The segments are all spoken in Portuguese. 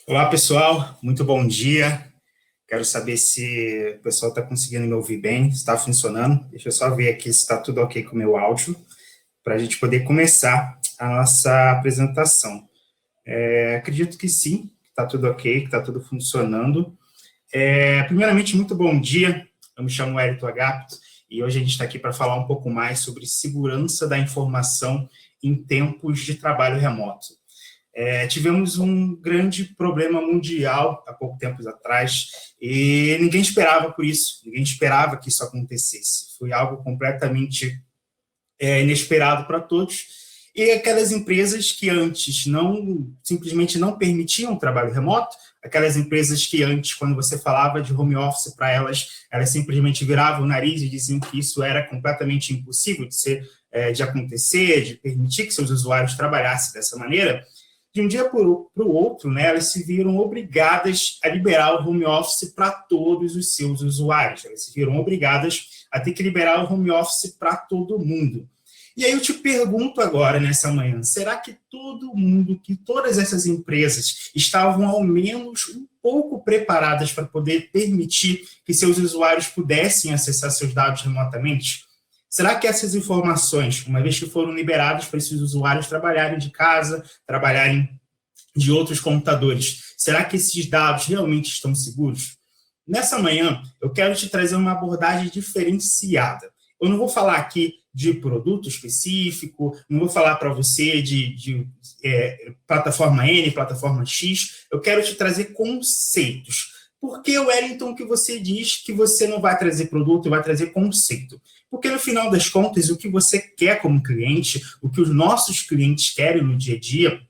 Olá, pessoal. Muito bom dia. Quero saber se o pessoal está conseguindo me ouvir bem, se está funcionando. Deixa eu só ver aqui se está tudo ok com o meu áudio, para a gente poder começar a nossa apresentação. Acredito que sim, que está tudo ok, que está tudo funcionando. Primeiramente, muito bom dia. Eu me chamo Hélito Agapto e hoje a gente está aqui para falar um pouco mais sobre segurança da informação em tempos de trabalho remoto. Tivemos um grande problema mundial há pouco tempo atrás e ninguém esperava por isso, ninguém esperava que isso acontecesse. Foi algo completamente inesperado para todos. E aquelas empresas que antes simplesmente não permitiam o trabalho remoto, aquelas empresas que antes, quando você falava de home office para elas simplesmente viravam o nariz e diziam que isso era completamente impossível de acontecer, de permitir que seus usuários trabalhassem dessa maneira. De um dia para o outro, né, elas se viram obrigadas a liberar o home office para todos os seus usuários. Elas se viram obrigadas a ter que liberar o home office para todo mundo. E aí eu te pergunto agora, nessa manhã, será que todo mundo, que todas essas empresas estavam ao menos um pouco preparadas para poder permitir que seus usuários pudessem acessar seus dados remotamente? Será que essas informações, uma vez que foram liberadas para esses usuários trabalharem de casa, trabalharem de outros computadores, será que esses dados realmente estão seguros? Nessa manhã, eu quero te trazer uma abordagem diferenciada. Eu não vou falar aqui de produto específico, não vou falar para você de plataforma N, plataforma X, eu quero te trazer conceitos. Por que, Wellington, que você diz que você não vai trazer produto, vai trazer conceito? Porque, no final das contas, o que você quer como cliente, o que os nossos clientes querem no dia a dia,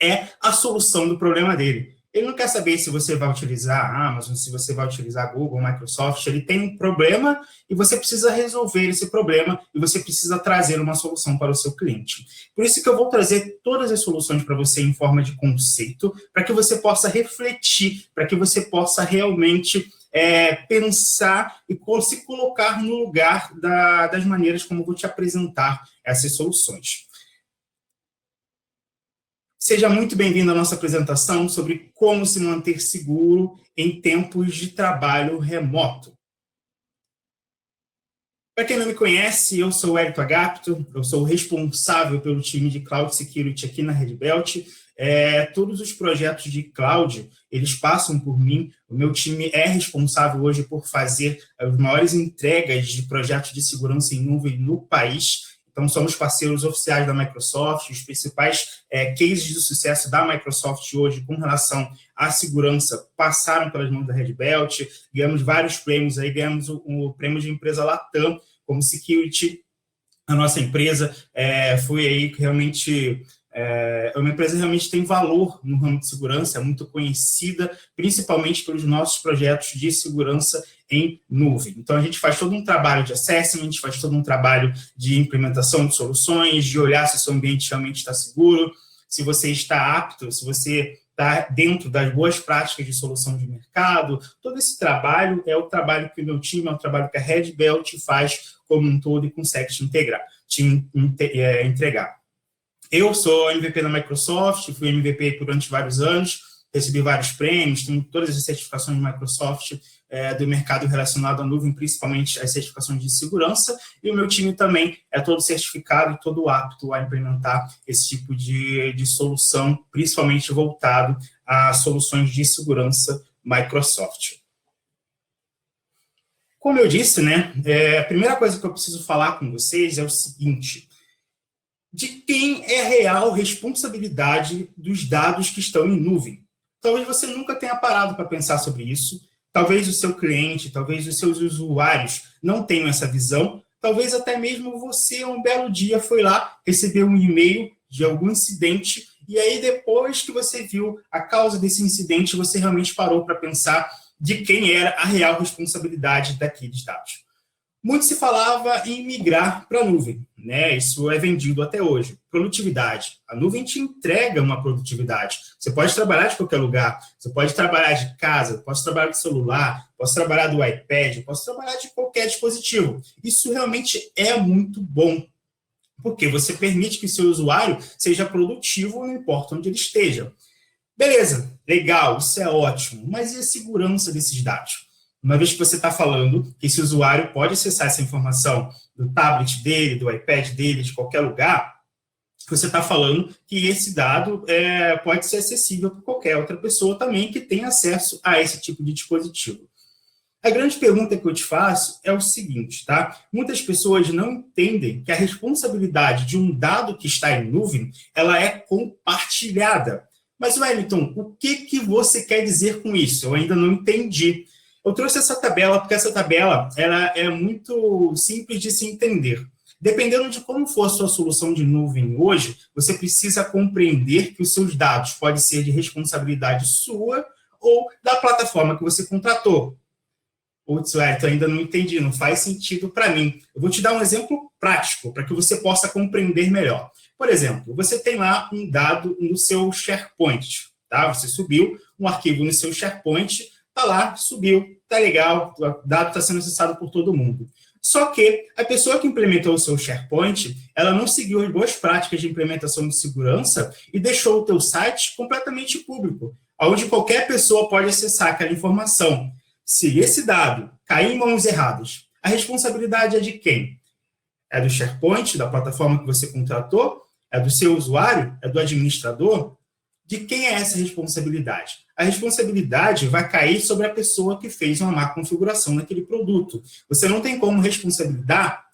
é a solução do problema dele. Ele não quer saber se você vai utilizar a Amazon, se você vai utilizar a Google, Microsoft. Ele tem um problema e você precisa resolver esse problema e você precisa trazer uma solução para o seu cliente. Por isso que eu vou trazer todas as soluções para você em forma de conceito, para que você possa refletir, para que você possa realmente pensar e se colocar no lugar das maneiras como eu vou te apresentar essas soluções. Seja muito bem-vindo à nossa apresentação sobre como se manter seguro em tempos de trabalho remoto. Para quem não me conhece, eu sou o Hélito Agapto, eu sou o responsável pelo time de Cloud Security aqui na Red Belt. Todos os projetos de cloud, eles passam por mim. O meu time é responsável hoje por fazer as maiores entregas de projetos de segurança em nuvem no país. Então, somos parceiros oficiais da Microsoft, os principais cases de sucesso da Microsoft hoje com relação à segurança passaram pelas mãos da Red Belt, ganhamos vários prêmios, aí ganhamos o prêmio de empresa Latam, como Security. A nossa empresa foi aí realmente... uma empresa realmente tem valor no ramo de segurança, é muito conhecida, principalmente pelos nossos projetos de segurança em nuvem. Então, a gente faz todo um trabalho de assessment, faz todo um trabalho de implementação de soluções, de olhar se o seu ambiente realmente está seguro, se você está apto, se você está dentro das boas práticas de solução de mercado. Todo esse trabalho é o trabalho que o meu time, é o trabalho que a Red Belt faz como um todo e consegue entregar. Eu sou MVP da Microsoft, fui MVP durante vários anos, recebi vários prêmios, tenho todas as certificações da Microsoft do mercado relacionado à nuvem, principalmente as certificações de segurança, e o meu time também é todo certificado e todo apto a implementar esse tipo de solução, principalmente voltado a soluções de segurança Microsoft. Como eu disse, né, a primeira coisa que eu preciso falar com vocês é o seguinte: de quem é a real responsabilidade dos dados que estão em nuvem? Talvez você nunca tenha parado para pensar sobre isso, talvez o seu cliente, talvez os seus usuários não tenham essa visão, talvez até mesmo você, um belo dia, foi lá, recebeu um e-mail de algum incidente, e aí depois que você viu a causa desse incidente, você realmente parou para pensar de quem era a real responsabilidade daqueles dados. Muito se falava em migrar para a nuvem, né? Isso é vendido até hoje. Produtividade. A nuvem te entrega uma produtividade. Você pode trabalhar de qualquer lugar, você pode trabalhar de casa, posso trabalhar do celular, posso trabalhar do iPad, posso trabalhar de qualquer dispositivo. Isso realmente é muito bom, porque você permite que o seu usuário seja produtivo, não importa onde ele esteja. Beleza, legal, isso é ótimo, mas e a segurança desses dados? Uma vez que você está falando que esse usuário pode acessar essa informação do tablet dele, do iPad dele, de qualquer lugar, você está falando que esse dado pode ser acessível por qualquer outra pessoa também que tenha acesso a esse tipo de dispositivo. A grande pergunta que eu te faço é o seguinte, tá? Muitas pessoas não entendem que a responsabilidade de um dado que está em nuvem, ela é compartilhada. Mas, Wellington, o que você quer dizer com isso? Eu ainda não entendi. Eu trouxe essa tabela porque essa tabela ela é muito simples de se entender. Dependendo de como for a sua solução de nuvem hoje, você precisa compreender que os seus dados podem ser de responsabilidade sua ou da plataforma que você contratou. Putz, Wellington, ainda não entendi, não faz sentido para mim. Eu vou te dar um exemplo prático para que você possa compreender melhor. Por exemplo, você tem lá um dado no seu SharePoint, tá? Você subiu um arquivo no seu SharePoint, tá lá, subiu, tá legal, o dado está sendo acessado por todo mundo. Só que a pessoa que implementou o seu SharePoint, ela não seguiu as boas práticas de implementação de segurança e deixou o teu site completamente público, onde qualquer pessoa pode acessar aquela informação. Se esse dado cair em mãos erradas, a responsabilidade é de quem? É do SharePoint, da plataforma que você contratou? É do seu usuário? É do administrador? De quem é essa responsabilidade? A responsabilidade vai cair sobre a pessoa que fez uma má configuração naquele produto. Você não tem como responsabilizar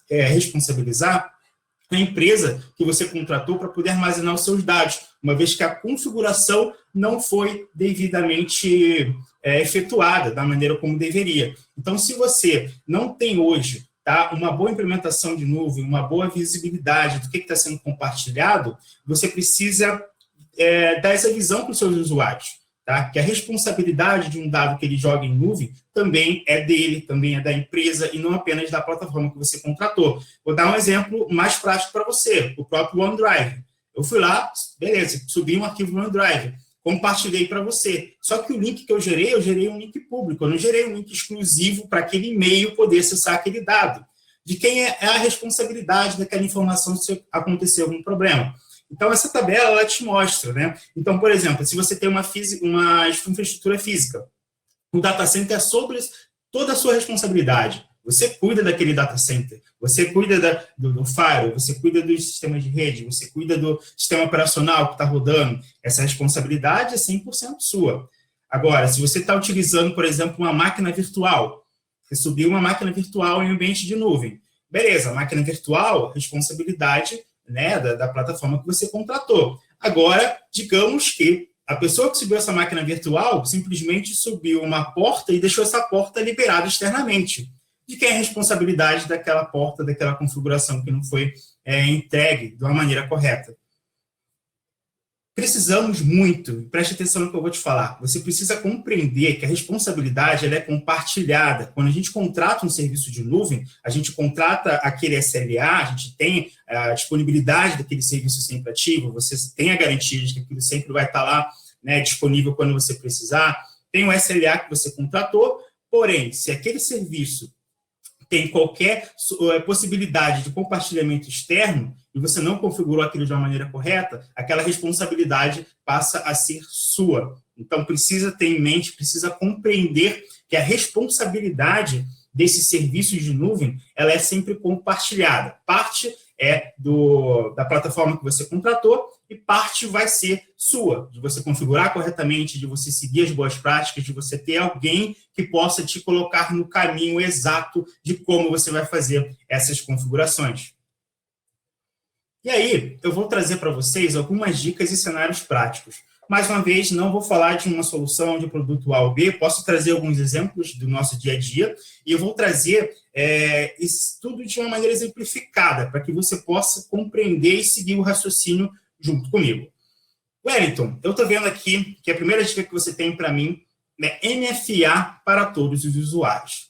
a empresa que você contratou para poder armazenar os seus dados, uma vez que a configuração não foi devidamente efetuada da maneira como deveria. Então, se você não tem hoje uma boa implementação de nuvem, uma boa visibilidade do que está sendo compartilhado, você precisa dar essa visão para os seus usuários, tá? Que a responsabilidade de um dado que ele joga em nuvem também é dele, também é da empresa e não apenas da plataforma que você contratou. Vou dar um exemplo mais prático para você, o próprio OneDrive. Eu fui lá, beleza, subi um arquivo no OneDrive, compartilhei para você. Só que o link que eu gerei um link público, eu não gerei um link exclusivo para aquele e-mail poder acessar aquele dado. De quem é a responsabilidade daquela informação se acontecer algum problema? Então, essa tabela, ela te mostra, né? Então, por exemplo, se você tem uma infraestrutura física, o data center é sobre toda a sua responsabilidade. Você cuida daquele data center, você cuida do firewall, você cuida dos sistemas de rede, você cuida do sistema operacional que está rodando. Essa responsabilidade é 100% sua. Agora, se você está utilizando, por exemplo, uma máquina virtual, você subiu uma máquina virtual em ambiente de nuvem. Beleza, máquina virtual, responsabilidade, né, da plataforma que você contratou. Agora, digamos que a pessoa que subiu essa máquina virtual simplesmente subiu uma porta e deixou essa porta liberada externamente. De quem é a responsabilidade daquela porta, daquela configuração que não foi entregue de uma maneira correta? Precisamos muito, preste atenção no que eu vou te falar, você precisa compreender que a responsabilidade ela é compartilhada. Quando a gente contrata um serviço de nuvem, a gente contrata aquele SLA, a gente tem a disponibilidade daquele serviço sempre ativo, você tem a garantia de que aquilo sempre vai estar lá, né, disponível quando você precisar, tem o SLA que você contratou, porém, se aquele serviço tem qualquer possibilidade de compartilhamento externo e você não configurou aquilo de uma maneira correta, aquela responsabilidade passa a ser sua. Então, precisa ter em mente, precisa compreender que a responsabilidade desses serviços de nuvem, ela é sempre compartilhada. Parte é da plataforma que você contratou e parte vai ser sua, de você configurar corretamente, de você seguir as boas práticas, de você ter alguém que possa te colocar no caminho exato de como você vai fazer essas configurações. E aí, eu vou trazer para vocês algumas dicas e cenários práticos. Mais uma vez, não vou falar de uma solução de produto A ou B, posso trazer alguns exemplos do nosso dia a dia, e eu vou trazer isso tudo de uma maneira exemplificada, para que você possa compreender e seguir o raciocínio junto comigo. Wellington, eu estou vendo aqui que a primeira dica que você tem para mim é MFA para todos os usuários.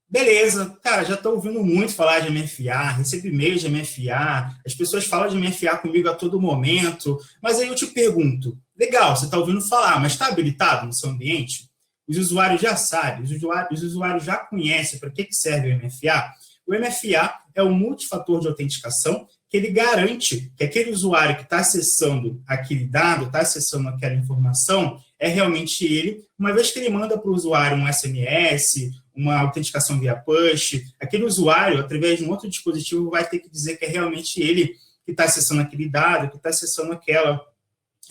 Beleza, cara, já estou ouvindo muito falar de MFA, recebo e-mails de MFA, as pessoas falam de MFA comigo a todo momento, mas aí eu te pergunto, legal, você está ouvindo falar, mas está habilitado no seu ambiente? Os usuários já sabem, os usuários já conhecem para que serve o MFA? O MFA é um multifator de autenticação que ele garante que aquele usuário que está acessando aquele dado, está acessando aquela informação, é realmente ele, uma vez que ele manda para o usuário um SMS, uma autenticação via push, aquele usuário, através de um outro dispositivo, vai ter que dizer que é realmente ele que está acessando aquele dado, que está acessando aquela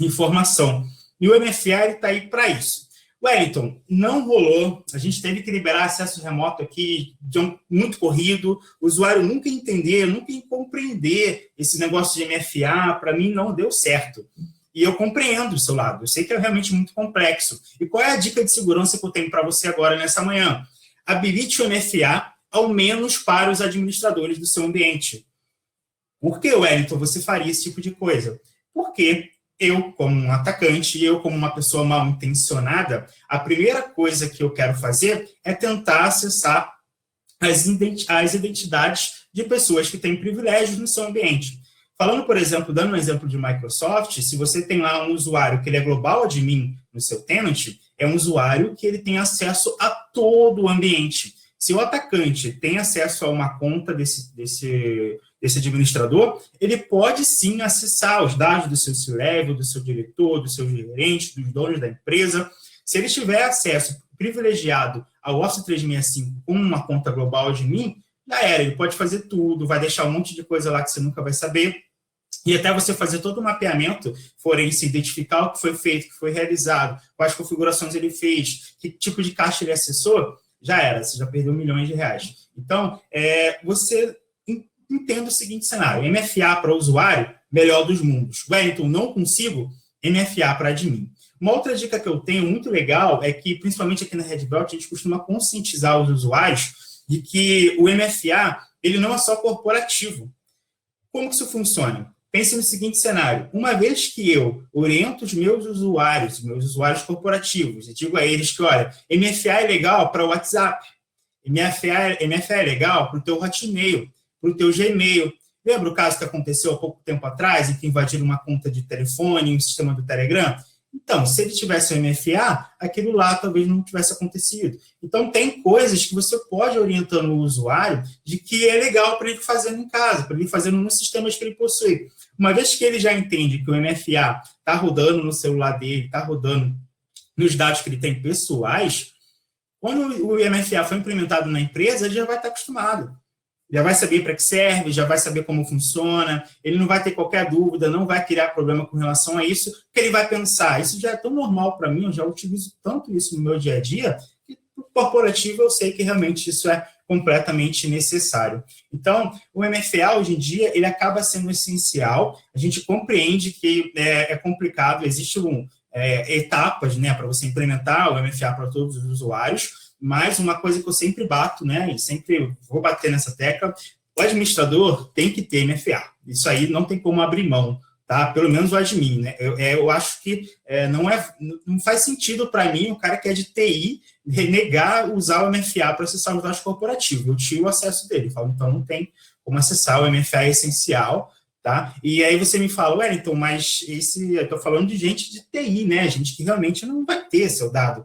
informação. E o MFA está aí para isso. Wellington, não rolou, a gente teve que liberar acesso remoto aqui, muito corrido, o usuário nunca entender, nunca compreender esse negócio de MFA, para mim não deu certo. E eu compreendo o seu lado, eu sei que é realmente muito complexo. E qual é a dica de segurança que eu tenho para você agora nessa manhã? Habilite o MFA, ao menos para os administradores do seu ambiente. Por que, Wellington, você faria esse tipo de coisa? Porque eu, como um atacante, eu, como uma pessoa mal intencionada, a primeira coisa que eu quero fazer é tentar acessar as identidades de pessoas que têm privilégios no seu ambiente. Falando, por exemplo, dando um exemplo de Microsoft, se você tem lá um usuário que ele é global admin no seu tenant, é um usuário que ele tem acesso a todo o ambiente. Se o atacante tem acesso a uma conta desse administrador, ele pode sim acessar os dados do seu C-Level, do seu diretor, do seu gerente, dos donos da empresa. Se ele tiver acesso privilegiado ao Office 365 com uma conta global admin, já era, ele pode fazer tudo, vai deixar um monte de coisa lá que você nunca vai saber, e até você fazer todo o mapeamento forense, identificar o que foi feito, o que foi realizado, quais configurações ele fez, que tipo de caixa ele acessou, já era, você já perdeu milhões de reais. Então, você entenda o seguinte cenário, MFA para o usuário, melhor dos mundos. Wellington, não consigo, MFA para admin. Uma outra dica que eu tenho muito legal é que, principalmente aqui na Red Belt, a gente costuma conscientizar os usuários de que o MFA, ele não é só corporativo. Como que isso funciona? Pense no seguinte cenário, uma vez que eu oriento os meus usuários corporativos, e digo a eles que, olha, MFA é legal para o WhatsApp, MFA é legal para o teu Hotmail, para o teu Gmail. Lembra o caso que aconteceu há pouco tempo atrás, em que invadiram uma conta de telefone, um sistema do Telegram? Então, se ele tivesse o MFA, aquilo lá talvez não tivesse acontecido. Então, tem coisas que você pode orientando o usuário de que é legal para ele fazendo em casa, para ele fazendo nos sistemas que ele possui. Uma vez que ele já entende que o MFA está rodando no celular dele, está rodando nos dados que ele tem pessoais, quando o MFA for implementado na empresa, ele já vai estar acostumado. Já vai saber para que serve, já vai saber como funciona, ele não vai ter qualquer dúvida, não vai criar problema com relação a isso, porque ele vai pensar, isso já é tão normal para mim, eu já utilizo tanto isso no meu dia a dia, que no corporativo eu sei que realmente isso é completamente necessário. Então, o MFA, hoje em dia, ele acaba sendo essencial, a gente compreende que é complicado, existem etapas, né, para você implementar o MFA para todos os usuários, mas uma coisa que eu sempre bato, né, e sempre vou bater nessa tecla, o administrador tem que ter MFA. Isso aí não tem como abrir mão, tá? Pelo menos o admin, né? Eu acho que não faz sentido para mim, o cara que é de TI, negar usar o MFA para acessar os dados corporativos. Eu tiro o acesso dele, falo, então não tem como acessar, o MFA é essencial, tá? E aí você me fala, Wellington, mas eu estou falando de gente de TI, né? Gente que realmente não vai ter seu dado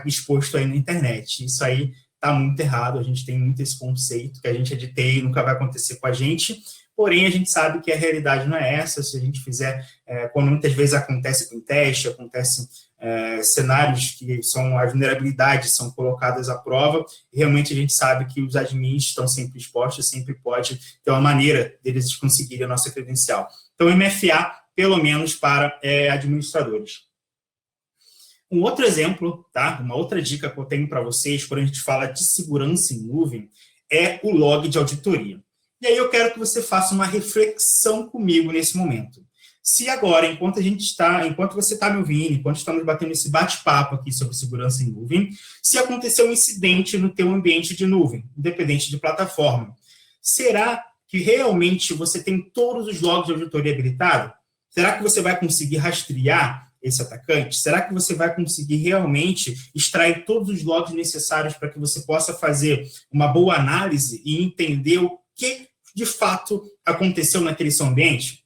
exposto aí na internet. Isso aí está muito errado, a gente tem muito esse conceito que a gente é de TI, nunca vai acontecer com a gente, porém a gente sabe que a realidade não é essa, se a gente fizer, quando muitas vezes acontece com teste, acontecem cenários que as vulnerabilidades são colocadas à prova, realmente a gente sabe que os admins estão sempre expostos, sempre pode ter uma maneira deles conseguirem a nossa credencial. Então, MFA, pelo menos para administradores. Um outro exemplo, tá? Uma outra dica que eu tenho para vocês, quando a gente fala de segurança em nuvem, é o log de auditoria. E aí eu quero que você faça uma reflexão comigo nesse momento. Se agora, enquanto você está me ouvindo, enquanto estamos batendo esse bate-papo aqui sobre segurança em nuvem, se acontecer um incidente no teu ambiente de nuvem, independente de plataforma, será que realmente você tem todos os logs de auditoria habilitados? Será que você vai conseguir rastrear esse atacante? Será que você vai conseguir realmente extrair todos os logs necessários para que você possa fazer uma boa análise e entender o que de fato aconteceu naquele seu ambiente?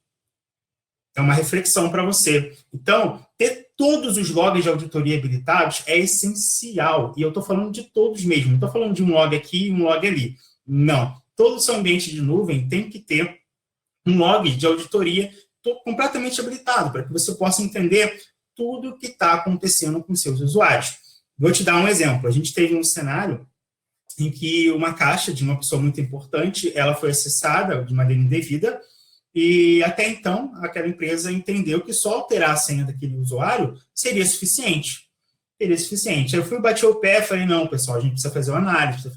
É uma reflexão para você. Então, ter todos os logs de auditoria habilitados é essencial. E eu estou falando de todos mesmo. Não estou falando de um log aqui e um log ali. Não. Todo o seu ambiente de nuvem tem que ter um log de auditoria completamente habilitado, para que você possa entender tudo que está acontecendo com seus usuários. Vou te dar um exemplo. A gente teve um cenário em que uma caixa de uma pessoa muito importante, ela foi acessada de maneira indevida, e até então aquela empresa entendeu que só alterar a senha daquele usuário seria suficiente. Seria suficiente. Eu fui bater o pé e falei, não, pessoal, a gente precisa fazer uma análise,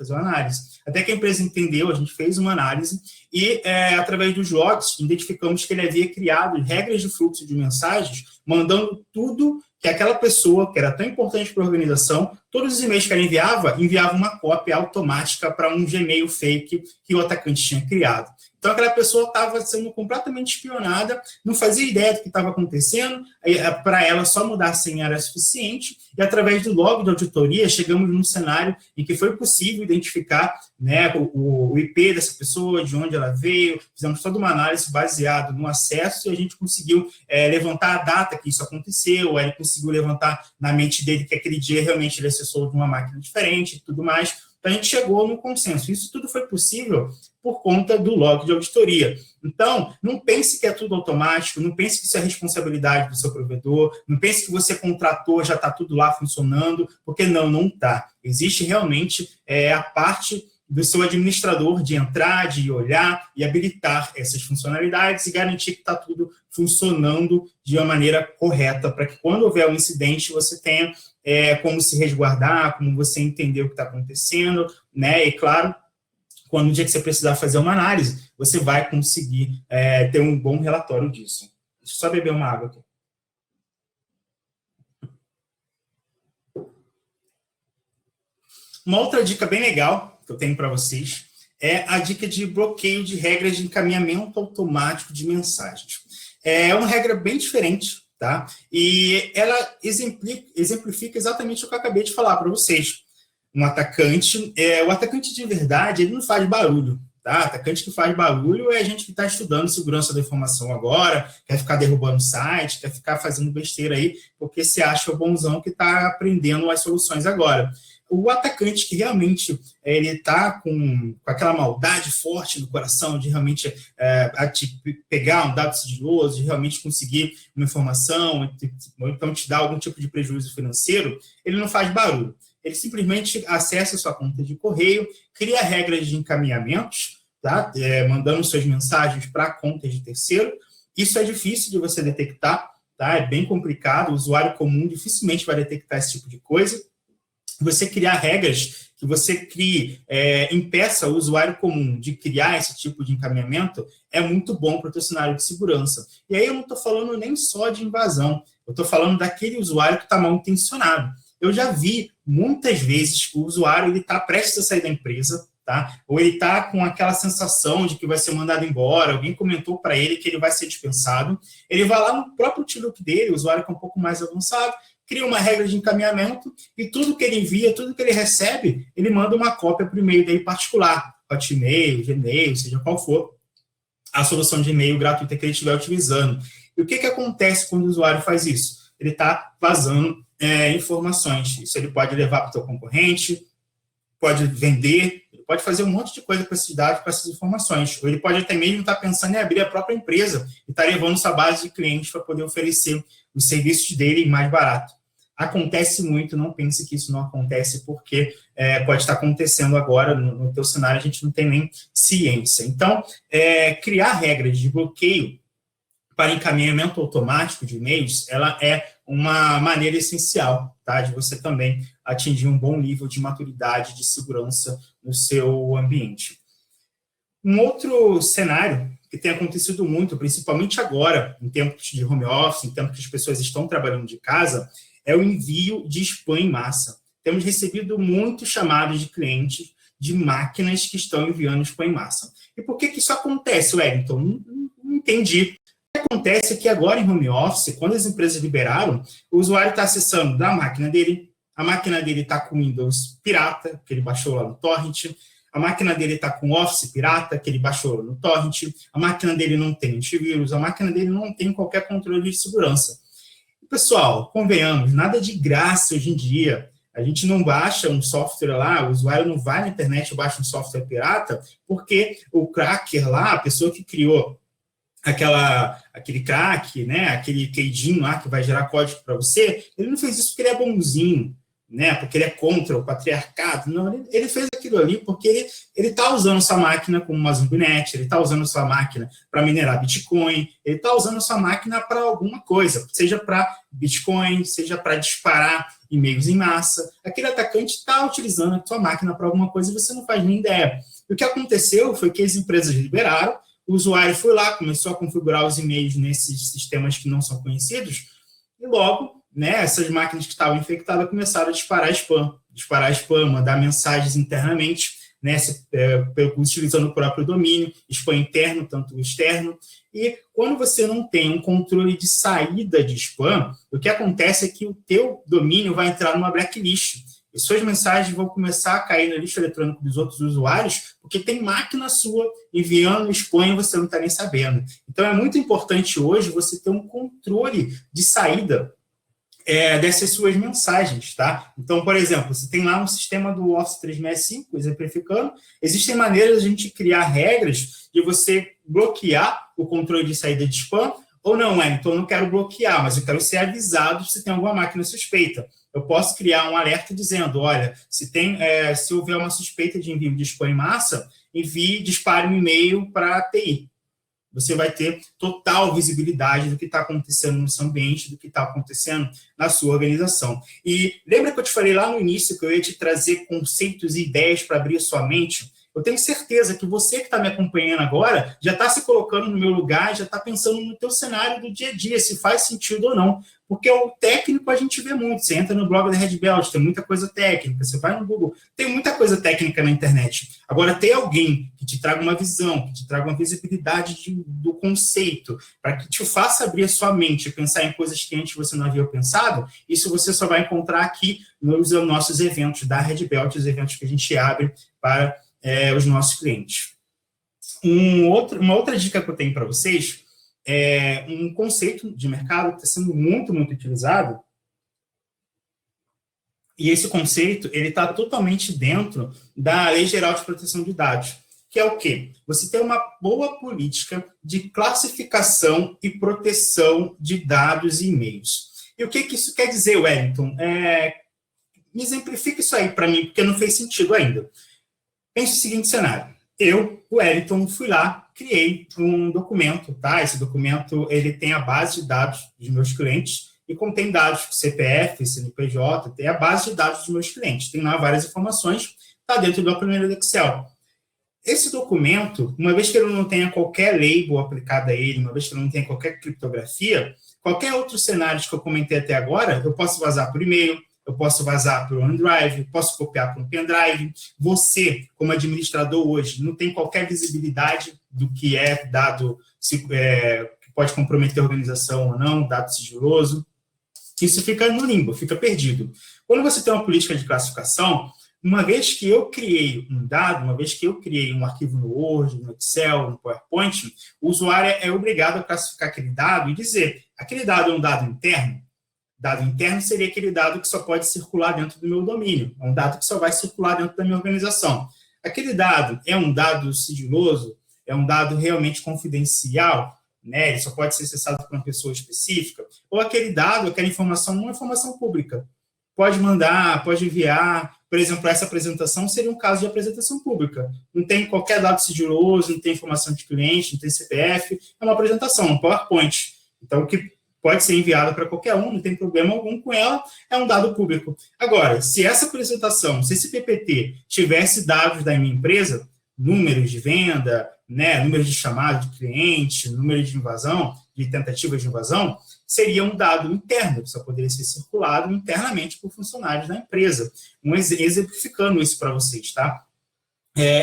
Até que a empresa entendeu, a gente fez uma análise e, através dos logs, identificamos que ele havia criado regras de fluxo de mensagens, mandando tudo que aquela pessoa, que era tão importante para a organização, todos os e-mails que ela enviava uma cópia automática para um Gmail fake que o atacante tinha criado. Então, aquela pessoa estava sendo completamente espionada, não fazia ideia do que estava acontecendo, para ela só mudar a senha era suficiente, e através do log de auditoria, chegamos num cenário em que foi possível identificar, né, o IP dessa pessoa, de onde ela veio, fizemos toda uma análise baseada no acesso, e a gente conseguiu levantar a data que isso aconteceu, ele conseguiu levantar na mente dele que aquele dia realmente ele acessou de uma máquina diferente e tudo mais. Então, a gente chegou no consenso. Isso tudo foi possível por conta do log de auditoria. Então, não pense que é tudo automático, não pense que isso é responsabilidade do seu provedor, não pense que você contratou, já está tudo lá funcionando, porque não está. Existe realmente a parte do seu administrador de entrar, de olhar e habilitar essas funcionalidades e garantir que está tudo funcionando de uma maneira correta, para que quando houver um incidente, você tenha como se resguardar, como você entender o que está acontecendo, né? E, claro, quando no dia que você precisar fazer uma análise, você vai conseguir ter um bom relatório disso. Deixa eu só beber uma água aqui. Uma outra dica bem legal que eu tenho para vocês é a dica de bloqueio de regras de encaminhamento automático de mensagens. É uma regra bem diferente, tá? E ela exemplifica exatamente o que eu acabei de falar para vocês. Um atacante, o atacante de verdade, ele não faz barulho, tá? Atacante que faz barulho é a gente que está estudando segurança da informação agora, quer ficar derrubando site, quer ficar fazendo besteira aí, porque se acha o bonzão que está aprendendo as soluções agora. O atacante que realmente ele está com aquela maldade forte no coração de realmente pegar um dado sigiloso, de realmente conseguir uma informação, ou então te dar algum tipo de prejuízo financeiro, ele não faz barulho. Ele simplesmente acessa a sua conta de correio, cria regras de encaminhamentos, tá? Mandando suas mensagens para contas de terceiro. Isso é difícil de você detectar, tá? É bem complicado, o usuário comum dificilmente vai detectar esse tipo de coisa. Você criar regras que você impeça o usuário comum de criar esse tipo de encaminhamento é muito bom para o teu cenário de segurança. E aí eu não estou falando nem só de invasão, eu estou falando daquele usuário que está mal intencionado. Eu já vi muitas vezes que o usuário está prestes a sair da empresa, tá? Ou ele está com aquela sensação de que vai ser mandado embora, alguém comentou para ele que ele vai ser dispensado, ele vai lá no próprio Outlook dele, o usuário que é um pouco mais avançado, cria uma regra de encaminhamento e tudo que ele envia, tudo que ele recebe, ele manda uma cópia para o e-mail dele particular, Hotmail, Gmail, seja qual for a solução de e-mail gratuita que ele estiver utilizando. E o que acontece quando o usuário faz isso? Ele está vazando informações. Isso ele pode levar para o seu concorrente, pode vender, ele pode fazer um monte de coisa com esses dados, com essas informações. Ou ele pode até mesmo estar pensando em abrir a própria empresa e estar levando sua base de clientes para poder oferecer os serviços dele mais barato. Acontece muito, não pense que isso não acontece, porque pode estar acontecendo agora no teu cenário, a gente não tem nem ciência. Então, criar regras de bloqueio para encaminhamento automático de e-mails, ela é uma maneira essencial, tá, de você também atingir um bom nível de maturidade, de segurança no seu ambiente. Um outro cenário que tem acontecido muito, principalmente agora, em tempos de home office, em tempos que as pessoas estão trabalhando de casa, é o envio de spam em massa. Temos recebido muitos chamados de clientes de máquinas que estão enviando spam em massa. E por que isso acontece, Wellington? Não entendi. O que acontece é que agora em home office, quando as empresas liberaram, o usuário está acessando da máquina dele, a máquina dele está com Windows pirata, que ele baixou lá no torrent, a máquina dele está com Office pirata, que ele baixou lá no torrent, a máquina dele não tem antivírus, a máquina dele não tem qualquer controle de segurança. E, pessoal, convenhamos, nada de graça hoje em dia. A gente não baixa um software lá, o usuário não vai na internet e baixa um software pirata, porque o cracker lá, a pessoa que criou aquele crack, né, aquele queidinho lá que vai gerar código para você, ele não fez isso porque ele é bonzinho, né, porque ele é contra o patriarcado. Não, ele fez aquilo ali porque ele está usando sua máquina como uma Zumbnet, ele está usando sua máquina para minerar Bitcoin, ele está usando sua máquina para alguma coisa, seja para Bitcoin, seja para disparar e-mails em massa. Aquele atacante está utilizando a sua máquina para alguma coisa e você não faz nem ideia. O que aconteceu foi que as empresas liberaram, o usuário foi lá, começou a configurar os e-mails nesses sistemas que não são conhecidos, e logo, né, essas máquinas que estavam infectadas começaram a disparar spam, mandar mensagens internamente, né, utilizando o próprio domínio, spam interno, tanto externo. E quando você não tem um controle de saída de spam, o que acontece é que o teu domínio vai entrar numa blacklist. E suas mensagens vão começar a cair no lixo eletrônico dos outros usuários, porque tem máquina sua enviando spam e você não está nem sabendo. Então, é muito importante hoje você ter um controle de saída dessas suas mensagens, tá? Então, por exemplo, você tem lá um sistema do Office 365, exemplificando, existem maneiras de a gente criar regras de você bloquear o controle de saída de spam, ou não, então eu não quero bloquear, mas eu quero ser avisado se tem alguma máquina suspeita. Eu posso criar um alerta dizendo, olha, se houver uma suspeita de envio de spam em massa, dispare um e-mail para a TI. Você vai ter total visibilidade do que está acontecendo no seu ambiente, do que está acontecendo na sua organização. E lembra que eu te falei lá no início que eu ia te trazer conceitos e ideias para abrir a sua mente? Eu tenho certeza que você que está me acompanhando agora já está se colocando no meu lugar, já está pensando no teu cenário do dia a dia, se faz sentido ou não. Porque o técnico a gente vê muito. Você entra no blog da Red Belt, tem muita coisa técnica. Você vai no Google, tem muita coisa técnica na internet. Agora, ter alguém que te traga uma visão, que te traga uma visibilidade do conceito, para que te faça abrir a sua mente e pensar em coisas que antes você não havia pensado, isso você só vai encontrar aqui nos nossos eventos da Red Belt, os eventos que a gente abre para os nossos clientes. Uma outra dica que eu tenho para vocês é um conceito de mercado que está sendo muito, muito utilizado, e esse conceito ele está totalmente dentro da Lei Geral de Proteção de Dados, que é o quê? Você tem uma boa política de classificação e proteção de dados e e-mails. E o que isso quer dizer, Wellington? Me exemplifica isso aí para mim, porque não fez sentido ainda. Pense o seguinte cenário. Eu, Wellington, fui lá, criei um documento, tá? Esse documento, ele tem a base de dados dos meus clientes e contém dados CPF, CNPJ, tem a base de dados dos meus clientes. Tem lá várias informações, está dentro do planilha do Excel. Esse documento, uma vez que ele não tenha qualquer label aplicado a ele, uma vez que ele não tenha qualquer criptografia, qualquer outro cenário que eu comentei até agora, eu posso vazar por e-mail, eu posso vazar para o OneDrive, posso copiar para um pendrive. Você, como administrador hoje, não tem qualquer visibilidade do que é dado, que pode comprometer a organização ou não, dado sigiloso. Isso fica no limbo, fica perdido. Quando você tem uma política de classificação, uma vez que eu criei um dado, uma vez que eu criei um arquivo no Word, no Excel, no PowerPoint, o usuário é obrigado a classificar aquele dado e dizer, aquele dado é um dado interno? Dado interno seria aquele dado que só pode circular dentro do meu domínio, é um dado que só vai circular dentro da minha organização. Aquele dado é um dado sigiloso, é um dado realmente confidencial, né? Ele só pode ser acessado por uma pessoa específica, ou aquele dado, aquela informação, uma informação pública. Pode mandar, pode enviar, por exemplo, essa apresentação seria um caso de apresentação pública. Não tem qualquer dado sigiloso, não tem informação de cliente, não tem CPF, é uma apresentação, um PowerPoint. Então, o que pode ser enviada para qualquer um, não tem problema algum com ela, é um dado público. Agora, se essa apresentação, se esse PPT tivesse dados da minha empresa, números de venda, né, números de chamada de cliente, número de invasão, de tentativas de invasão, seria um dado interno, que só poderia ser circulado internamente por funcionários da empresa. Exemplificando isso para vocês, tá?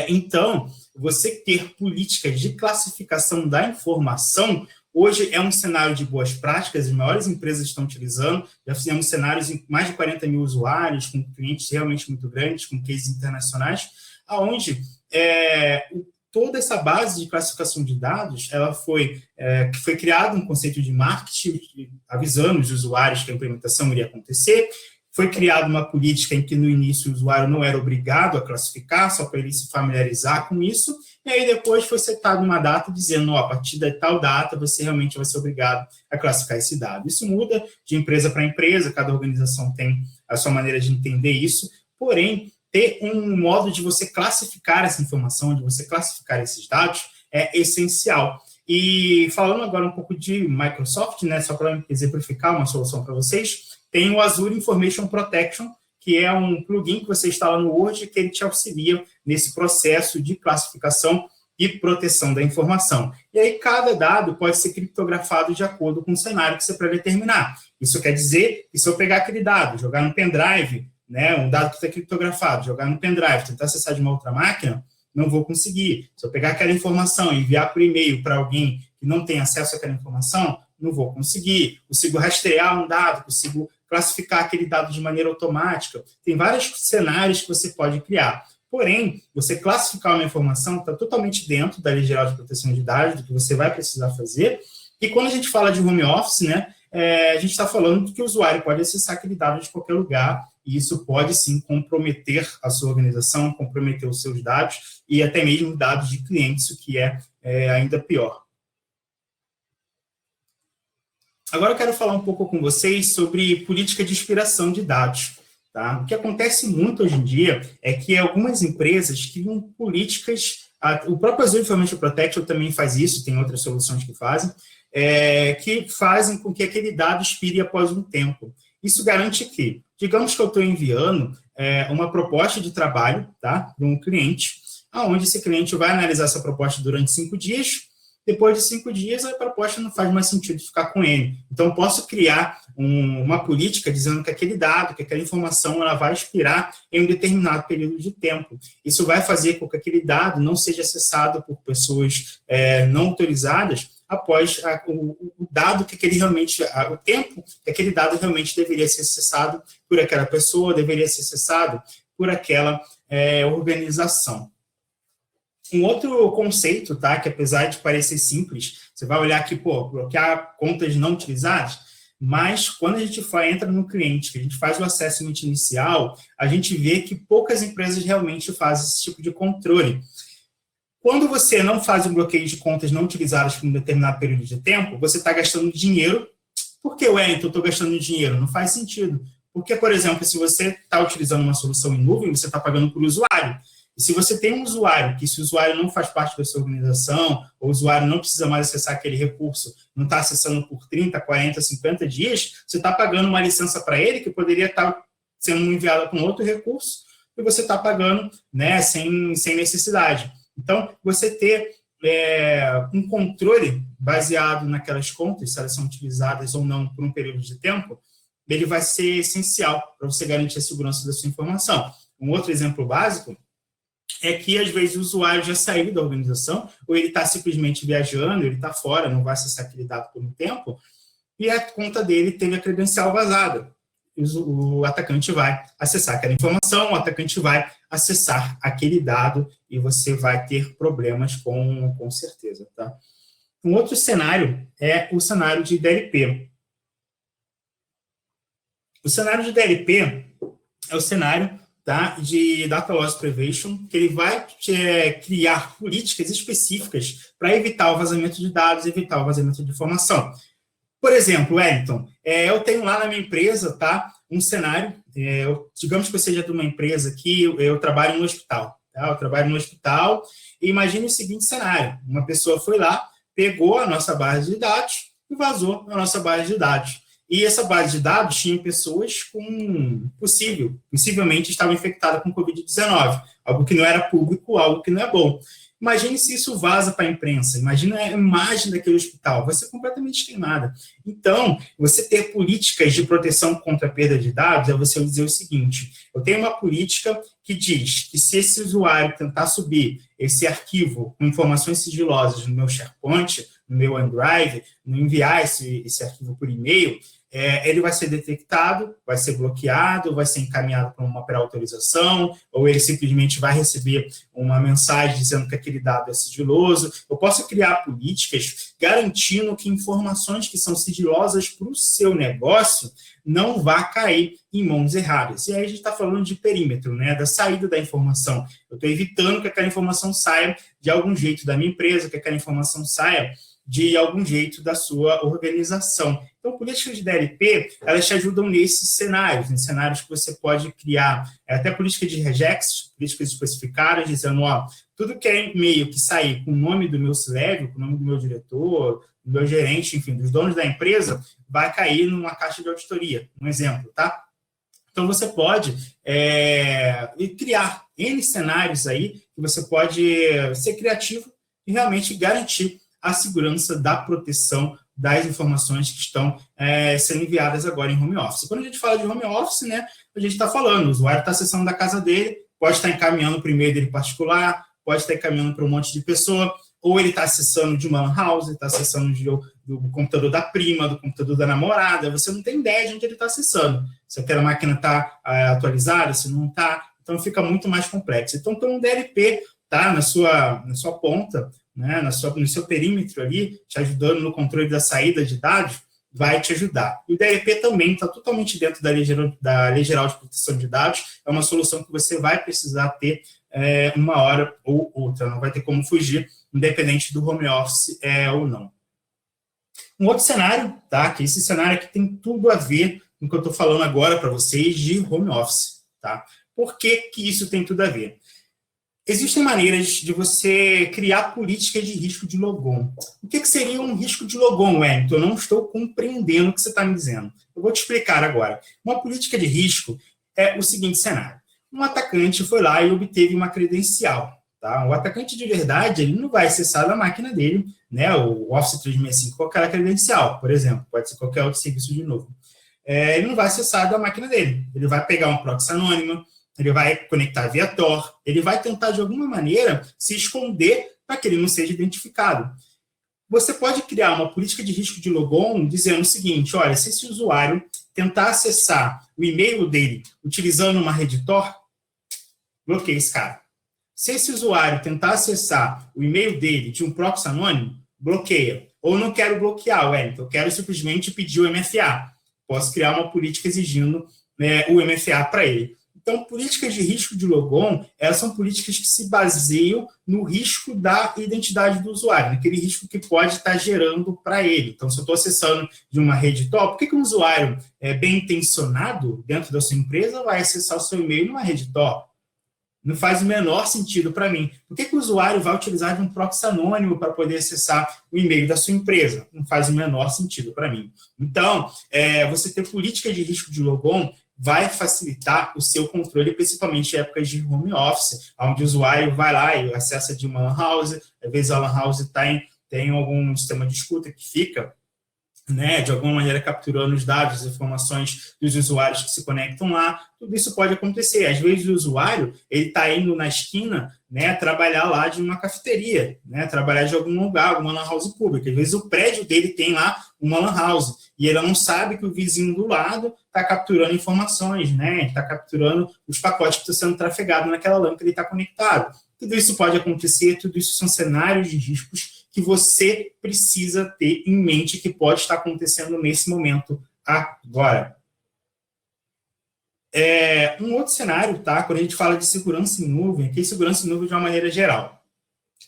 Então, você ter políticas de classificação da informação hoje é um cenário de boas práticas, as maiores empresas estão utilizando, já fizemos cenários em mais de 40 mil usuários, com clientes realmente muito grandes, com cases internacionais, onde toda essa base de classificação de dados, ela foi criado um conceito de marketing, avisando os usuários que a implementação iria acontecer, Foi criada uma política em que, no início, o usuário não era obrigado a classificar, só para ele se familiarizar com isso, e aí depois foi setada uma data dizendo, a partir de tal data, você realmente vai ser obrigado a classificar esse dado. Isso muda de empresa para empresa, cada organização tem a sua maneira de entender isso, porém, ter um modo de você classificar essa informação, de você classificar esses dados, é essencial. E falando agora um pouco de Microsoft, né, só para exemplificar uma solução para vocês, tem o Azure Information Protection, que é um plugin que você instala no Word, que ele te auxilia nesse processo de classificação e proteção da informação. E aí, cada dado pode ser criptografado de acordo com o cenário que você predeterminar. Isso quer dizer que se eu pegar aquele dado, jogar no pendrive, né, um dado que está criptografado, jogar no pendrive, tentar acessar de uma outra máquina, não vou conseguir. Se eu pegar aquela informação e enviar por e-mail para alguém que não tem acesso àquela informação, não vou conseguir. Consigo rastrear um dado, consigo classificar aquele dado de maneira automática. Tem vários cenários que você pode criar. Porém, você classificar uma informação está totalmente dentro da Lei Geral de Proteção de Dados, do que você vai precisar fazer. E quando a gente fala de home office, né, a gente está falando de que o usuário pode acessar aquele dado de qualquer lugar, e isso pode, sim, comprometer a sua organização, comprometer os seus dados, e até mesmo dados de clientes, o que é ainda pior. Agora eu quero falar um pouco com vocês sobre política de expiração de dados. Tá? O que acontece muito hoje em dia é que algumas empresas criam políticas, o próprio Azure Information Protection também faz isso, tem outras soluções que fazem com que aquele dado expire após um tempo. Isso garante que, digamos que eu estou enviando uma proposta de trabalho, tá, para um cliente, onde esse cliente vai analisar essa proposta durante 5 dias. Depois de 5 dias, a proposta não faz mais sentido ficar com ele. Então, eu posso criar uma política dizendo que aquele dado, que aquela informação, ela vai expirar em um determinado período de tempo. Isso vai fazer com que aquele dado não seja acessado por pessoas não autorizadas após o dado que aquele realmente, o tempo que aquele dado realmente deveria ser acessado por aquela pessoa, deveria ser acessado por aquela organização. Um outro conceito, tá, que apesar de parecer simples, você vai olhar aqui, bloquear contas não utilizadas, mas quando a gente entra no cliente, que a gente faz o assessment inicial, a gente vê que poucas empresas realmente fazem esse tipo de controle. Quando você não faz um bloqueio de contas não utilizadas por um determinado período de tempo, você está gastando dinheiro. Por que, então, eu estou gastando dinheiro? Não faz sentido. Porque, por exemplo, se você está utilizando uma solução em nuvem, você está pagando por usuário. E se você tem um usuário, que esse usuário não faz parte da sua organização, ou o usuário não precisa mais acessar aquele recurso, não está acessando por 30, 40, 50 dias, você está pagando uma licença para ele, que poderia estar sendo enviada para um outro recurso, e você está pagando, né, sem necessidade. Então, você ter um controle baseado naquelas contas, se elas são utilizadas ou não por um período de tempo, ele vai ser essencial para você garantir a segurança da sua informação. Um outro exemplo básico é que, às vezes, o usuário já saiu da organização, ou ele está simplesmente viajando, ele está fora, não vai acessar aquele dado por um tempo, e a conta dele teve a credencial vazada. O atacante vai acessar aquela informação, o atacante vai acessar aquele dado, e você vai ter problemas com certeza. Tá? Um outro cenário é o cenário de DLP. O cenário de DLP é o cenário, tá, de Data Loss Prevention, que ele vai criar políticas específicas para evitar o vazamento de dados, evitar o vazamento de informação. Por exemplo, Wellington, eu tenho lá na minha empresa, tá, um cenário, digamos que eu seja de uma empresa que eu trabalho no hospital, tá? Eu trabalho no hospital e imagine o seguinte cenário: uma pessoa foi lá, pegou a nossa base de dados e vazou a nossa base de dados. E essa base de dados tinha pessoas possivelmente estavam infectadas com Covid-19, algo que não era público, algo que não é bom. Imagine se isso vaza para a imprensa, imagina a imagem daquele hospital, vai ser completamente queimada. Então, você ter políticas de proteção contra a perda de dados é você dizer o seguinte: eu tenho uma política que diz que se esse usuário tentar subir esse arquivo com informações sigilosas no meu SharePoint, no meu OneDrive, enviar esse arquivo por e-mail, ele vai ser detectado, vai ser bloqueado, vai ser encaminhado para uma pré-autorização, ou ele simplesmente vai receber uma mensagem dizendo que aquele dado é sigiloso. Eu posso criar políticas garantindo que informações que são sigilosas para o seu negócio não vá cair em mãos erradas. E aí a gente está falando de perímetro, né, da saída da informação. Eu estou evitando que aquela informação saia de algum jeito da minha empresa, que aquela informação saia de algum jeito da sua organização. Então, políticas de DLP, elas te ajudam nesses cenários, em cenários que você pode criar, até políticas de regex, políticas especificadas, dizendo, tudo que é e-mail que sair com o nome do meu C-Level, com o nome do meu diretor, do meu gerente, enfim, dos donos da empresa, vai cair numa caixa de auditoria, um exemplo, tá? Então, você pode criar N cenários aí, que você pode ser criativo e realmente garantir a segurança da proteção das informações que estão sendo enviadas agora em home office. Quando a gente fala de home office, né, a gente está falando, o usuário está acessando da casa dele, pode estar encaminhando para o e-mail dele particular, pode estar encaminhando para um monte de pessoa, ou ele está acessando de uma lan house, está acessando do computador da prima, do computador da namorada, você não tem ideia de onde ele está acessando. Se aquela máquina está atualizada, se não está, então fica muito mais complexo. Então, tem um DLP tá, na sua ponta, né, no seu perímetro ali, te ajudando no controle da saída de dados, vai te ajudar. E o DLP também está totalmente dentro da Lei Geral de Proteção de Dados, é uma solução que você vai precisar ter uma hora ou outra, não vai ter como fugir, independente do home office ou não. Um outro cenário, tá, que esse cenário aqui tem tudo a ver com o que eu estou falando agora para vocês de home office. Tá? Por que que isso tem tudo a ver? Existem maneiras de você criar políticas de risco de logon. O que seria um risco de logon, Wellington? Eu não estou compreendendo o que você está me dizendo. Eu vou te explicar agora. Uma política de risco é o seguinte cenário. Um atacante foi lá e obteve uma credencial. Tá? O atacante de verdade, ele não vai acessar da máquina dele, né, o Office 365 com aquela credencial, por exemplo. Pode ser qualquer outro serviço de novo. Ele não vai acessar da máquina dele. Ele vai pegar um proxy anônimo, ele vai conectar via Tor, ele vai tentar, de alguma maneira, se esconder para que ele não seja identificado. Você pode criar uma política de risco de logon dizendo o seguinte, olha, se esse usuário tentar acessar o e-mail dele utilizando uma rede Tor, bloqueia esse cara. Se esse usuário tentar acessar o e-mail dele de um proxy anônimo, bloqueia. Ou não quero bloquear, Wellington, eu quero simplesmente pedir o MFA. Posso criar uma política exigindo o MFA para ele. Então, políticas de risco de logon, elas são políticas que se baseiam no risco da identidade do usuário, naquele risco que pode estar gerando para ele. Então, se eu estou acessando de uma rede top, por que um usuário bem intencionado dentro da sua empresa vai acessar o seu e-mail numa rede top? Não faz o menor sentido para mim. Por que o usuário vai utilizar de um proxy anônimo para poder acessar o e-mail da sua empresa? Não faz o menor sentido para mim. Então, você ter política de risco de logon vai facilitar o seu controle, principalmente em épocas de home office, onde o usuário vai lá e acessa de uma lan house, às vezes a lan house tem algum sistema de escuta que fica, né, de alguma maneira capturando os dados, as informações dos usuários que se conectam lá, tudo isso pode acontecer. Às vezes o usuário está indo na esquina, né, trabalhar lá de uma cafeteria, né, trabalhar de algum lugar, alguma lan house pública. Às vezes o prédio dele tem lá uma lan house e ele não sabe que o vizinho do lado está capturando informações, né, está capturando os pacotes que estão sendo trafegados naquela LAN que ele está conectado. Tudo isso pode acontecer, tudo isso são cenários de riscos que você precisa ter em mente que pode estar acontecendo nesse momento agora. Um outro cenário, tá? Quando a gente fala de segurança em nuvem, aqui segurança em nuvem de uma maneira geral.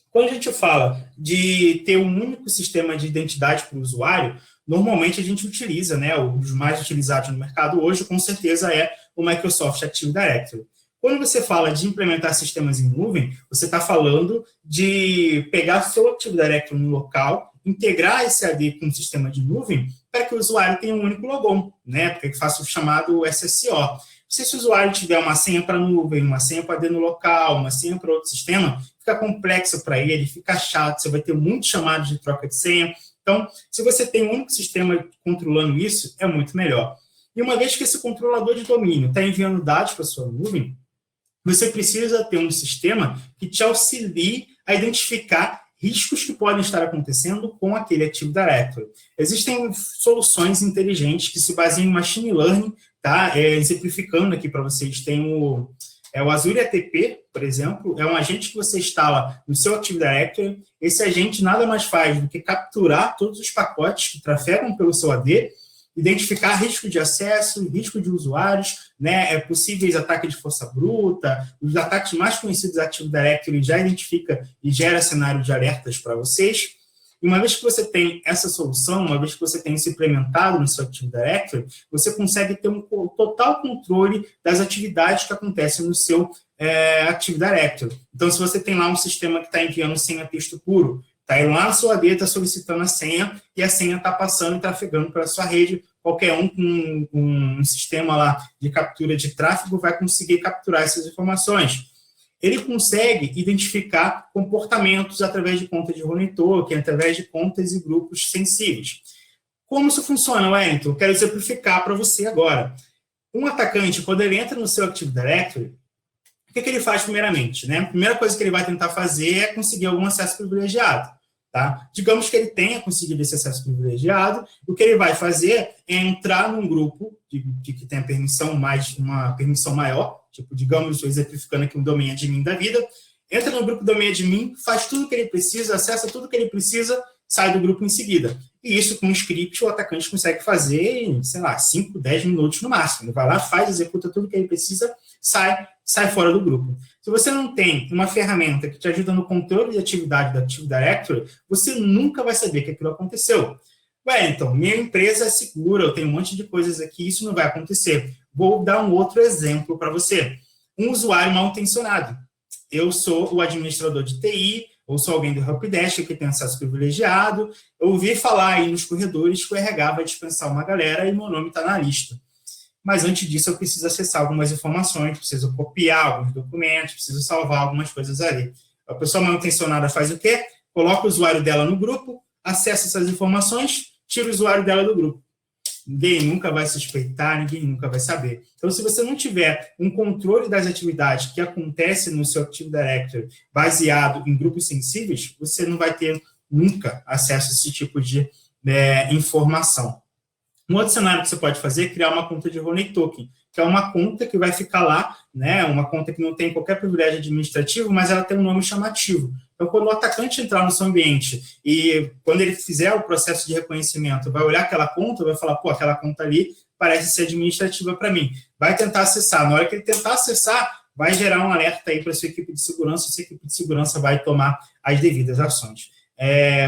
Quando a gente fala de ter um único sistema de identidade para o usuário, normalmente a gente utiliza, né, um dos mais utilizados no mercado hoje, com certeza é o Microsoft Active Directory. Quando você fala de implementar sistemas em nuvem, você está falando de pegar seu Active Directory no local, integrar esse AD com um sistema de nuvem para que o usuário tenha um único logon, né? Para que faça o chamado SSO. Se esse usuário tiver uma senha para nuvem, uma senha para AD no local, uma senha para outro sistema, fica complexo para ele, fica chato, você vai ter muitos chamados de troca de senha. Então, se você tem um único sistema controlando isso, é muito melhor. E uma vez que esse controlador de domínio está enviando dados para a sua nuvem, você precisa ter um sistema que te auxilie a identificar riscos que podem estar acontecendo com aquele Active Directory. Existem soluções inteligentes que se baseiam em Machine Learning, tá? Exemplificando aqui para vocês, tem o Azure ATP, por exemplo, é um agente que você instala no seu Active Directory. Esse agente nada mais faz do que capturar todos os pacotes que trafegam pelo seu AD, identificar risco de acesso, risco de usuários, né, possíveis ataques de força bruta, os ataques mais conhecidos do Active Directory já identifica e gera cenário de alertas para vocês. E uma vez que você tem essa solução, uma vez que você tem isso implementado no seu Active Directory, você consegue ter um total controle das atividades que acontecem no seu Active Directory. Então, se você tem lá um sistema que está enviando senha texto puro, está aí lá na sua AD, está solicitando a senha, e a senha está passando e trafegando pela sua rede. Qualquer um com um sistema lá de captura de tráfego vai conseguir capturar essas informações. Ele consegue identificar comportamentos através de contas de Rolling Token, através de contas e grupos sensíveis. Como isso funciona, Wellington? Eu quero exemplificar para você agora. Um atacante, quando ele entra no seu Active Directory, o que ele faz primeiramente, né? A primeira coisa que ele vai tentar fazer é conseguir algum acesso privilegiado, tá? Digamos que ele tenha conseguido esse acesso privilegiado, o que ele vai fazer é entrar num grupo que tem uma permissão maior, tipo, digamos, exemplificando aqui um domain admin da vida, entra no grupo domain admin, faz tudo o que ele precisa, acessa tudo o que ele precisa, sai do grupo em seguida. E isso com um script o atacante consegue fazer em, sei lá, 5, 10 minutos no máximo. Ele vai lá, faz, executa tudo o que ele precisa, sai fora do grupo. Se você não tem uma ferramenta que te ajuda no controle de atividade do Active Directory, você nunca vai saber que aquilo aconteceu. Então, minha empresa é segura, eu tenho um monte de coisas aqui, isso não vai acontecer. Vou dar um outro exemplo para você. Um usuário mal intencionado. Eu sou o administrador de TI, ou sou alguém do Helpdesk que tem acesso privilegiado, eu ouvi falar aí nos corredores que o RH vai dispensar uma galera e meu nome está na lista. Mas antes disso eu preciso acessar algumas informações, preciso copiar alguns documentos, preciso salvar algumas coisas ali. A pessoa mal intencionada faz o quê? Coloca o usuário dela no grupo, acessa essas informações, tira o usuário dela do grupo. Ninguém nunca vai suspeitar, ninguém nunca vai saber. Então, se você não tiver um controle das atividades que acontecem no seu Active Directory baseado em grupos sensíveis, você não vai ter nunca acesso a esse tipo de informação. Um outro cenário que você pode fazer é criar uma conta de Rolling Token, que é uma conta que vai ficar lá, né, uma conta que não tem qualquer privilégio administrativo, mas ela tem um nome chamativo. Então, quando o atacante entrar no seu ambiente e quando ele fizer o processo de reconhecimento, vai olhar aquela conta, vai falar, pô, aquela conta ali parece ser administrativa para mim. Vai tentar acessar. Na hora que ele tentar acessar, vai gerar um alerta aí para a sua equipe de segurança, essa equipe de segurança vai tomar as devidas ações.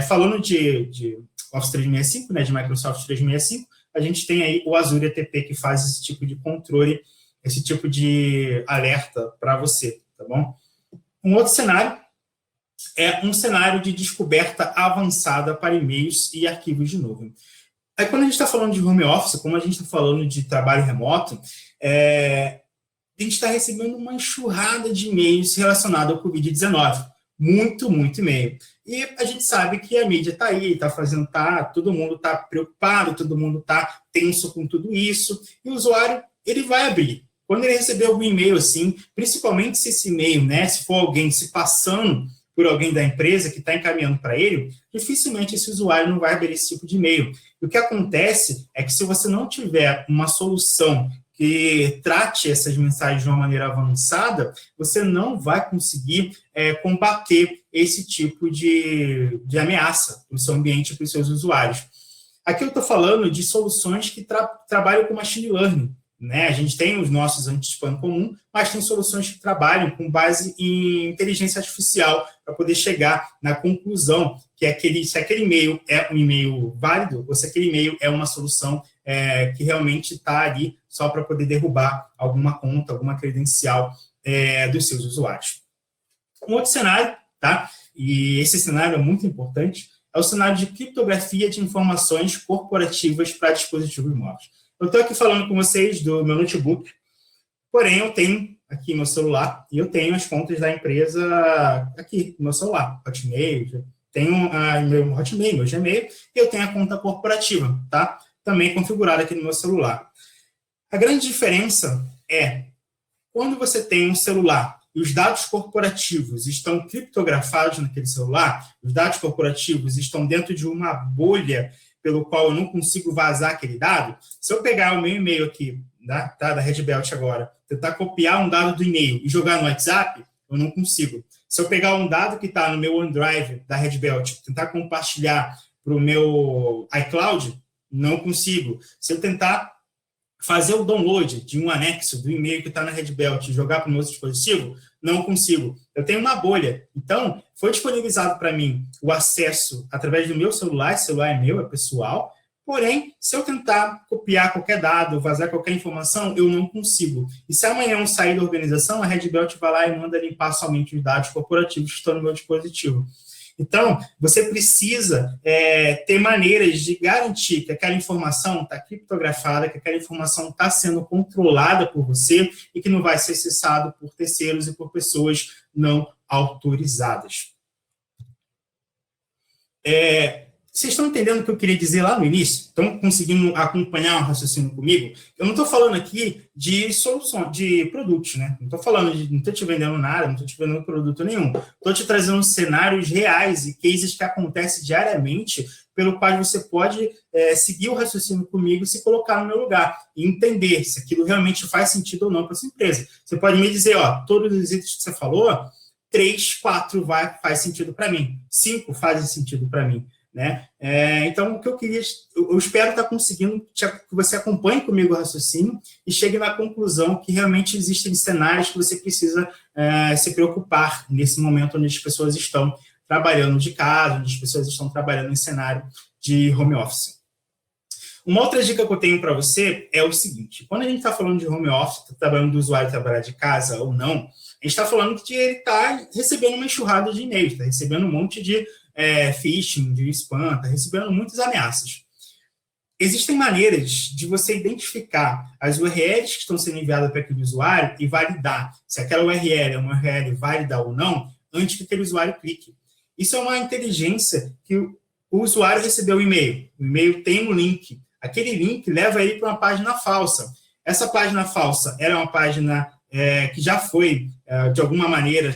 Falando de Office 365, né, de Microsoft 365, a gente tem aí o Azure ATP que faz esse tipo de controle, esse tipo de alerta para você, tá bom? Um outro cenário é um cenário de descoberta avançada para e-mails e arquivos de nuvem. Aí, quando a gente está falando de home office, como a gente está falando de trabalho remoto, a gente está recebendo uma enxurrada de e-mails relacionados ao Covid-19. Muito e-mail. E a gente sabe que a mídia está aí, todo mundo está preocupado, todo mundo está tenso com tudo isso, e o usuário, ele vai abrir. Quando ele receber algum e-mail assim, principalmente se esse e-mail, né, se for alguém se passando por alguém da empresa que está encaminhando para ele, dificilmente esse usuário não vai abrir esse tipo de e-mail. E o que acontece é que se você não tiver uma solução que trate essas mensagens de uma maneira avançada, você não vai conseguir combater esse tipo de ameaça para o seu ambiente e para os seus usuários. Aqui eu estou falando de soluções que trabalham com machine learning, né? A gente tem os nossos anti-spam comum, mas tem soluções que trabalham com base em inteligência artificial para poder chegar na conclusão que se aquele e-mail é um e-mail válido ou se aquele e-mail é uma solução que realmente está ali só para poder derrubar alguma conta, alguma credencial dos seus usuários. Um outro cenário, tá? E esse cenário é muito importante, é o cenário de criptografia de informações corporativas para dispositivos móveis. Eu estou aqui falando com vocês do meu notebook, porém eu tenho aqui meu celular e eu tenho as contas da empresa aqui no meu celular, Hotmail, tenho meu Hotmail, meu Gmail, e eu tenho a conta corporativa, tá? Também configurada aqui no meu celular. A grande diferença é, quando você tem um celular e os dados corporativos estão criptografados naquele celular, os dados corporativos estão dentro de uma bolha pelo qual eu não consigo vazar aquele dado, se eu pegar o meu e-mail aqui, da Red Belt agora, tentar copiar um dado do e-mail e jogar no WhatsApp, eu não consigo. Se eu pegar um dado que está no meu OneDrive da Red Belt, tentar compartilhar para o meu iCloud, não consigo. Se eu tentar fazer o download de um anexo do e-mail que está na Red Belt e jogar para o meu dispositivo, não consigo. Eu tenho uma bolha. Então, foi disponibilizado para mim o acesso através do meu celular, esse celular é meu, é pessoal, porém, se eu tentar copiar qualquer dado, vazar qualquer informação, eu não consigo. E se amanhã eu sair da organização, a Red Belt vai lá e manda limpar somente os dados corporativos que estão no meu dispositivo. Então, você precisa ter maneiras de garantir que aquela informação está criptografada, que aquela informação está sendo controlada por você e que não vai ser acessado por terceiros e por pessoas não autorizadas. Vocês estão entendendo o que eu queria dizer lá no início? Estão conseguindo acompanhar o raciocínio comigo? Eu não estou falando aqui de solução, de produtos, né? Não estou te vendendo nada, não estou te vendendo produto nenhum. Estou te trazendo cenários reais e cases que acontecem diariamente, pelo qual você pode seguir o raciocínio comigo e se colocar no meu lugar e entender se aquilo realmente faz sentido ou não para sua empresa. Você pode me dizer, todos os itens que você falou, 3, 4 faz sentido para mim, 5 fazem sentido para mim. Né? Então, o que eu espero estar conseguindo que você acompanhe comigo o raciocínio e chegue na conclusão que realmente existem cenários que você precisa se preocupar nesse momento onde as pessoas estão trabalhando de casa, onde as pessoas estão trabalhando em cenário de home office. Uma outra dica que eu tenho para você é o seguinte: quando a gente está falando de home office, está trabalhando do usuário trabalhar de casa ou não, a gente está falando que ele está recebendo uma enxurrada de e-mails, está recebendo um monte de phishing, de spam, está recebendo muitas ameaças. Existem maneiras de você identificar as URLs que estão sendo enviadas para aquele usuário e validar se aquela URL é uma URL válida ou não, antes que aquele usuário clique. Isso é uma inteligência que o usuário recebeu o e-mail tem um link, aquele link leva ele para uma página falsa. Essa página falsa era uma página que já foi, de alguma maneira,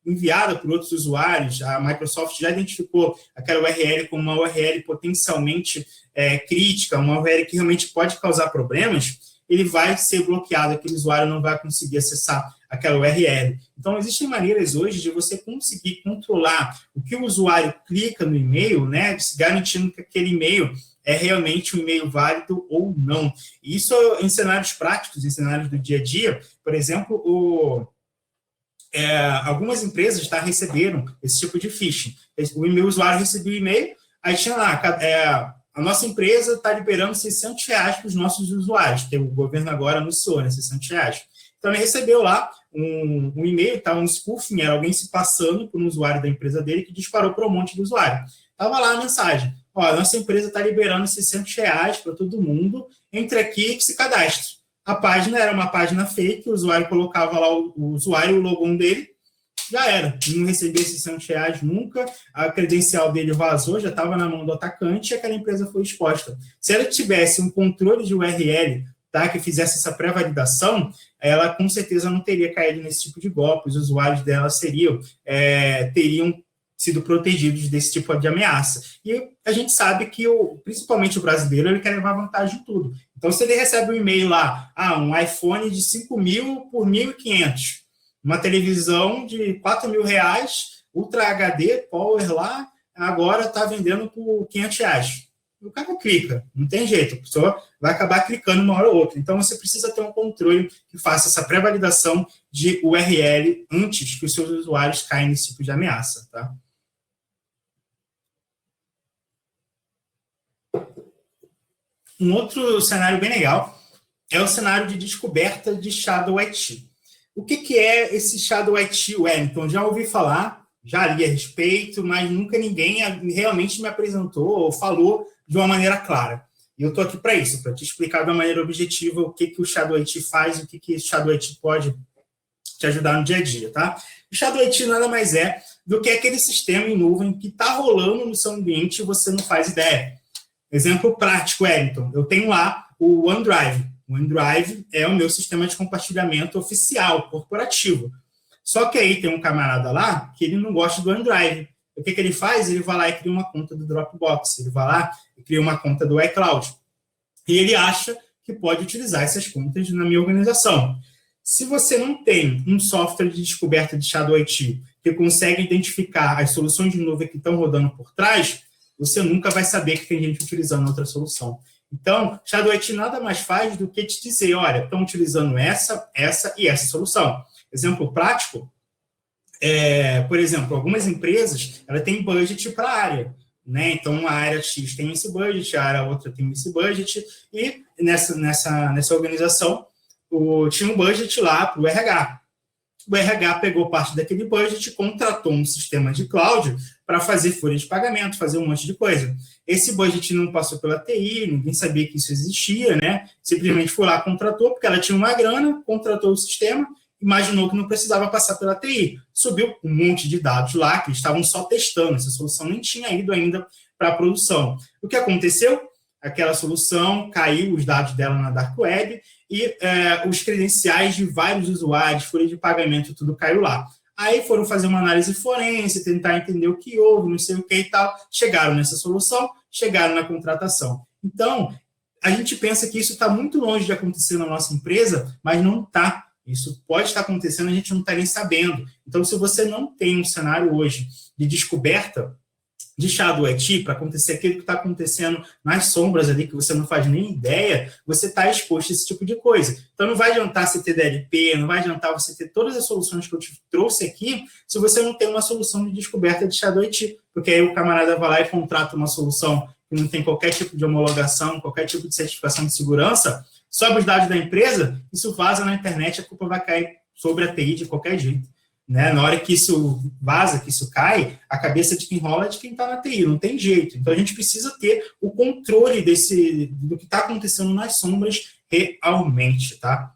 enviada por outros usuários. A Microsoft já identificou aquela URL como uma URL potencialmente crítica, uma URL que realmente pode causar problemas, ele vai ser bloqueado, aquele usuário não vai conseguir acessar aquela URL. Então, existem maneiras hoje de você conseguir controlar o que o usuário clica no e-mail, né, garantindo que aquele e-mail é realmente um e-mail válido ou não. Isso em cenários práticos, em cenários do dia a dia, por exemplo, algumas empresas receberam esse tipo de phishing. O usuário recebeu o e-mail, aí tinha lá, a nossa empresa está liberando R$600 para os nossos usuários, que o governo agora anunciou, né, R$600. Então, ele recebeu lá um e-mail, um spoofing, era alguém se passando por um usuário da empresa dele que disparou para um monte de usuário. Estava lá a mensagem: a nossa empresa está liberando R$600 para todo mundo, entre aqui e se cadastre. A página era uma página fake, o usuário colocava lá o usuário e o logon dele, já era. Não recebia esses R$600 nunca, a credencial dele vazou, já estava na mão do atacante e aquela empresa foi exposta. Se ela tivesse um controle de URL, que fizesse essa pré-validação, ela com certeza não teria caído nesse tipo de golpe, os usuários dela teriam sido protegidos desse tipo de ameaça. E a gente sabe que, principalmente o brasileiro, ele quer levar vantagem de tudo. Então, se ele recebe um e-mail lá, um iPhone de 5.000 por 1.500, uma televisão de R$4.000, Ultra HD, Power lá, agora está vendendo por R$500. O cara clica, não tem jeito, a pessoa vai acabar clicando uma hora ou outra. Então, você precisa ter um controle que faça essa pré-validação de URL antes que os seus usuários caem nesse tipo de ameaça, tá? Um outro cenário bem legal é o cenário de descoberta de Shadow IT. O que é esse Shadow IT, Wellington? Já ouvi falar, já li a respeito, mas nunca ninguém realmente me apresentou ou falou de uma maneira clara. E eu estou aqui para isso, para te explicar de uma maneira objetiva o que o Shadow IT faz e o que o Shadow IT pode te ajudar no dia a dia, tá? O Shadow IT nada mais é do que aquele sistema em nuvem que está rolando no seu ambiente e você não faz ideia. Exemplo prático, Wellington. Eu tenho lá o OneDrive. O OneDrive é o meu sistema de compartilhamento oficial, corporativo. Só que aí tem um camarada lá que ele não gosta do OneDrive. O que ele faz? Ele vai lá e cria uma conta do Dropbox, ele vai lá e cria uma conta do iCloud. E ele acha que pode utilizar essas contas na minha organização. Se você não tem um software de descoberta de Shadow IT que consegue identificar as soluções de nuvem que estão rodando por trás, você nunca vai saber que tem gente utilizando outra solução. Então, Shadow IT nada mais faz do que te dizer, olha, estão utilizando essa e essa solução. Exemplo prático, por exemplo, algumas empresas ela tem budget para a área. Né? Então, a área X tem esse budget, a área outra tem esse budget, e nessa organização tinha um budget lá para o RH. O RH pegou parte daquele budget, contratou um sistema de cloud para fazer folha de pagamento, fazer um monte de coisa. Esse budget não passou pela TI, ninguém sabia que isso existia, né? Simplesmente foi lá, contratou, porque ela tinha uma grana, contratou o sistema, imaginou que não precisava passar pela TI. Subiu um monte de dados lá, que eles estavam só testando, essa solução nem tinha ido ainda para a produção. O que aconteceu? Aquela solução caiu os dados dela na Dark Web e os credenciais de vários usuários, folha de pagamento, tudo caiu lá. Aí foram fazer uma análise forense, tentar entender o que houve, não sei o que e tal, chegaram nessa solução, chegaram na contratação. Então, a gente pensa que isso está muito longe de acontecer na nossa empresa, mas não está. Isso pode estar acontecendo, a gente não está nem sabendo. Então, se você não tem um cenário hoje de descoberta de Shadow IT para acontecer aquilo que está acontecendo nas sombras ali, que você não faz nem ideia, você está exposto a esse tipo de coisa. Então, não vai adiantar você ter DLP, não vai adiantar você ter todas as soluções que eu te trouxe aqui, se você não tem uma solução de descoberta de Shadow IT, porque aí o camarada vai lá e contrata uma solução que não tem qualquer tipo de homologação, qualquer tipo de certificação de segurança, sobe os dados da empresa, isso vaza na internet, a culpa vai cair sobre a TI de qualquer jeito. Né? Na hora que isso vaza, que isso cai, a cabeça de quem rola é de quem está na TI, não tem jeito. Então, a gente precisa ter o controle do que está acontecendo nas sombras realmente, tá?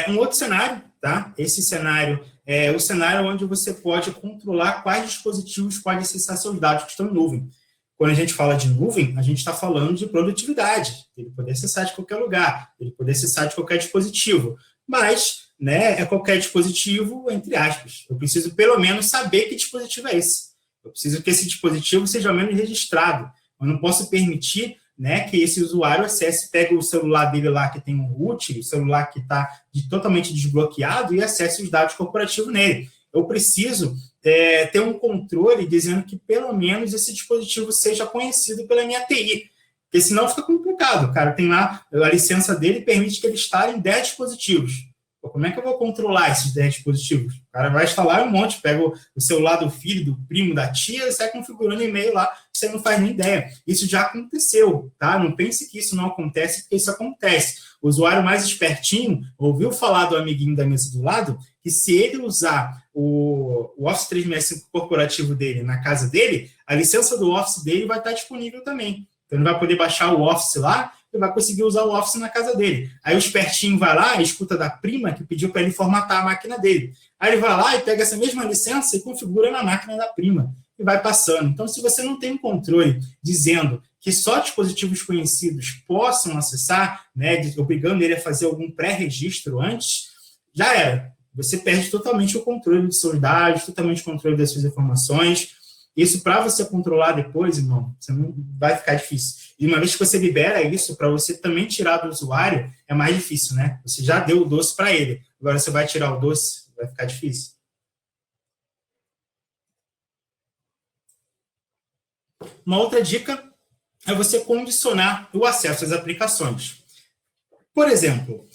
Um outro cenário, tá? Esse cenário é o cenário onde você pode controlar quais dispositivos podem acessar seus dados que estão em nuvem. Quando a gente fala de nuvem, a gente está falando de produtividade, ele poder acessar de qualquer lugar, ele poder acessar de qualquer dispositivo, mas né, é qualquer dispositivo, entre aspas. Eu preciso, pelo menos, saber que dispositivo é esse. Eu preciso que esse dispositivo seja ao menos registrado. Eu não posso permitir né, que esse usuário acesse, pegue o celular dele lá que tem um root, o celular que está totalmente desbloqueado e acesse os dados corporativos nele. Eu preciso ter um controle dizendo que, pelo menos, esse dispositivo seja conhecido pela minha TI. Porque senão fica complicado. O cara tem lá, a licença dele permite que ele instale em 10 dispositivos. Como é que eu vou controlar esses 10 dispositivos? O cara vai instalar um monte, pega o celular do filho, do primo, da tia, e sai configurando e-mail lá, você não faz nem ideia. Isso já aconteceu, tá? Não pense que isso não acontece, porque isso acontece. O usuário mais espertinho ouviu falar do amiguinho da mesa do lado, que se ele usar o Office 365 corporativo dele na casa dele, a licença do Office dele vai estar disponível também. Então, ele vai poder baixar o Office lá, e vai conseguir usar o Office na casa dele. Aí o espertinho vai lá, escuta da prima que pediu para ele formatar a máquina dele. Aí ele vai lá e pega essa mesma licença e configura na máquina da prima. E vai passando. Então, se você não tem um controle dizendo que só dispositivos conhecidos possam acessar, né, obrigando ele a fazer algum pré-registro antes, já era. Você perde totalmente o controle dos seus dados, totalmente o controle das suas informações. Isso, para você controlar depois, irmão, você não vai ficar difícil. E uma vez que você libera isso, para você também tirar do usuário, é mais difícil, né? Você já deu o doce para ele. Agora você vai tirar o doce, vai ficar difícil. Uma outra dica é você condicionar o acesso às aplicações. Por exemplo,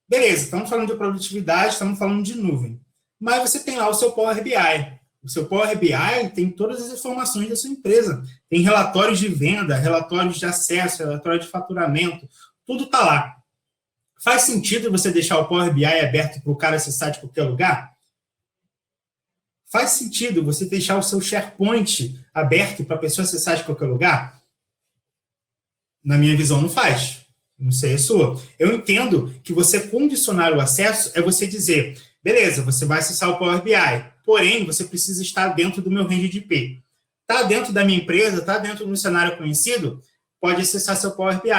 beleza, estamos falando de produtividade, estamos falando de nuvem. Mas você tem lá o seu Power BI. O seu Power BI tem todas as informações da sua empresa. Tem relatórios de venda, relatórios de acesso, relatório de faturamento, tudo está lá. Faz sentido você deixar o Power BI aberto para o cara acessar de qualquer lugar? Faz sentido você deixar o seu SharePoint aberto para a pessoa acessar de qualquer lugar? Na minha visão, não faz. Não sei a sua. Eu entendo que você condicionar o acesso é você dizer, beleza, você vai acessar o Power BI, porém, você precisa estar dentro do meu range de IP. Está dentro da minha empresa, está dentro do cenário conhecido, pode acessar seu Power BI.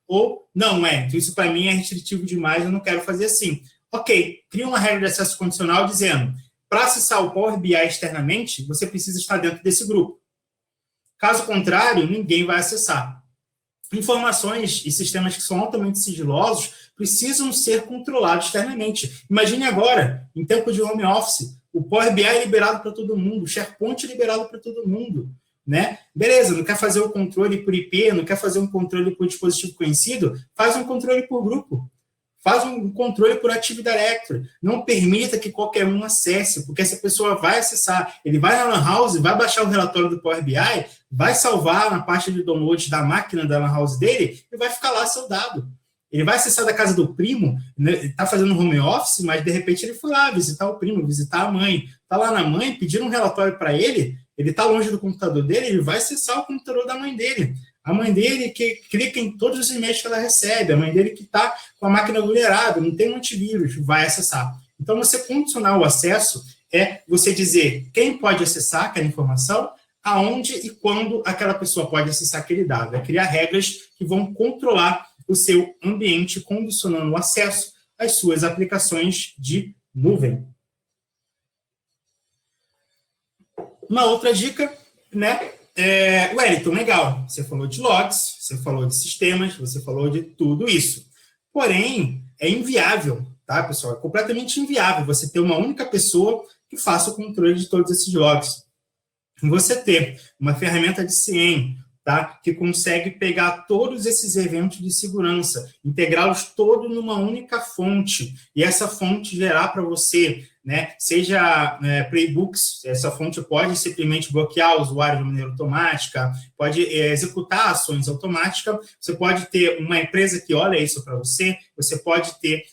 ou não é. Então, isso para mim é restritivo demais, eu não quero fazer assim. Ok, cria uma regra de acesso condicional dizendo, para acessar o Power BI externamente, você precisa estar dentro desse grupo. Caso contrário, ninguém vai acessar. Informações e sistemas que são altamente sigilosos precisam ser controlados externamente. Imagine agora, em tempo de home office, o Power BI é liberado para todo mundo, o SharePoint é liberado para todo mundo. Né? Beleza, não quer fazer o controle por IP, não quer fazer um controle por dispositivo conhecido, faz um controle por grupo. Faz um controle por Active Directory. Não permita que qualquer um acesse, porque essa pessoa vai acessar. Ele vai na Lan House, vai baixar o relatório do Power BI, vai salvar na parte de download da máquina da Lan House dele e vai ficar lá seu dado. Ele vai acessar da casa do primo, está fazendo home office, mas de repente ele foi lá visitar o primo, visitar a mãe. Está lá na mãe, pediram um relatório para ele está longe do computador dele, ele vai acessar o computador da mãe dele. A mãe dele que clica em todos os e-mails que ela recebe, a mãe dele que está com a máquina vulnerável, não tem um antivírus, vai acessar. Então, você condicionar o acesso é você dizer quem pode acessar aquela informação, aonde e quando aquela pessoa pode acessar aquele dado. É criar regras que vão controlar o seu ambiente, condicionando o acesso às suas aplicações de nuvem. Uma outra dica, né? Wellington, legal, você falou de logs, você falou de sistemas, você falou de tudo isso. Porém, é inviável, tá, pessoal? É completamente inviável você ter uma única pessoa que faça o controle de todos esses logs. Você ter uma ferramenta de CIEM, tá, que consegue pegar todos esses eventos de segurança, integrá-los todos numa única fonte, e essa fonte gerar para você, né, seja playbooks, essa fonte pode simplesmente bloquear o usuário de maneira automática, pode executar ações automáticas, você pode ter uma empresa que olha isso para você, você pode ter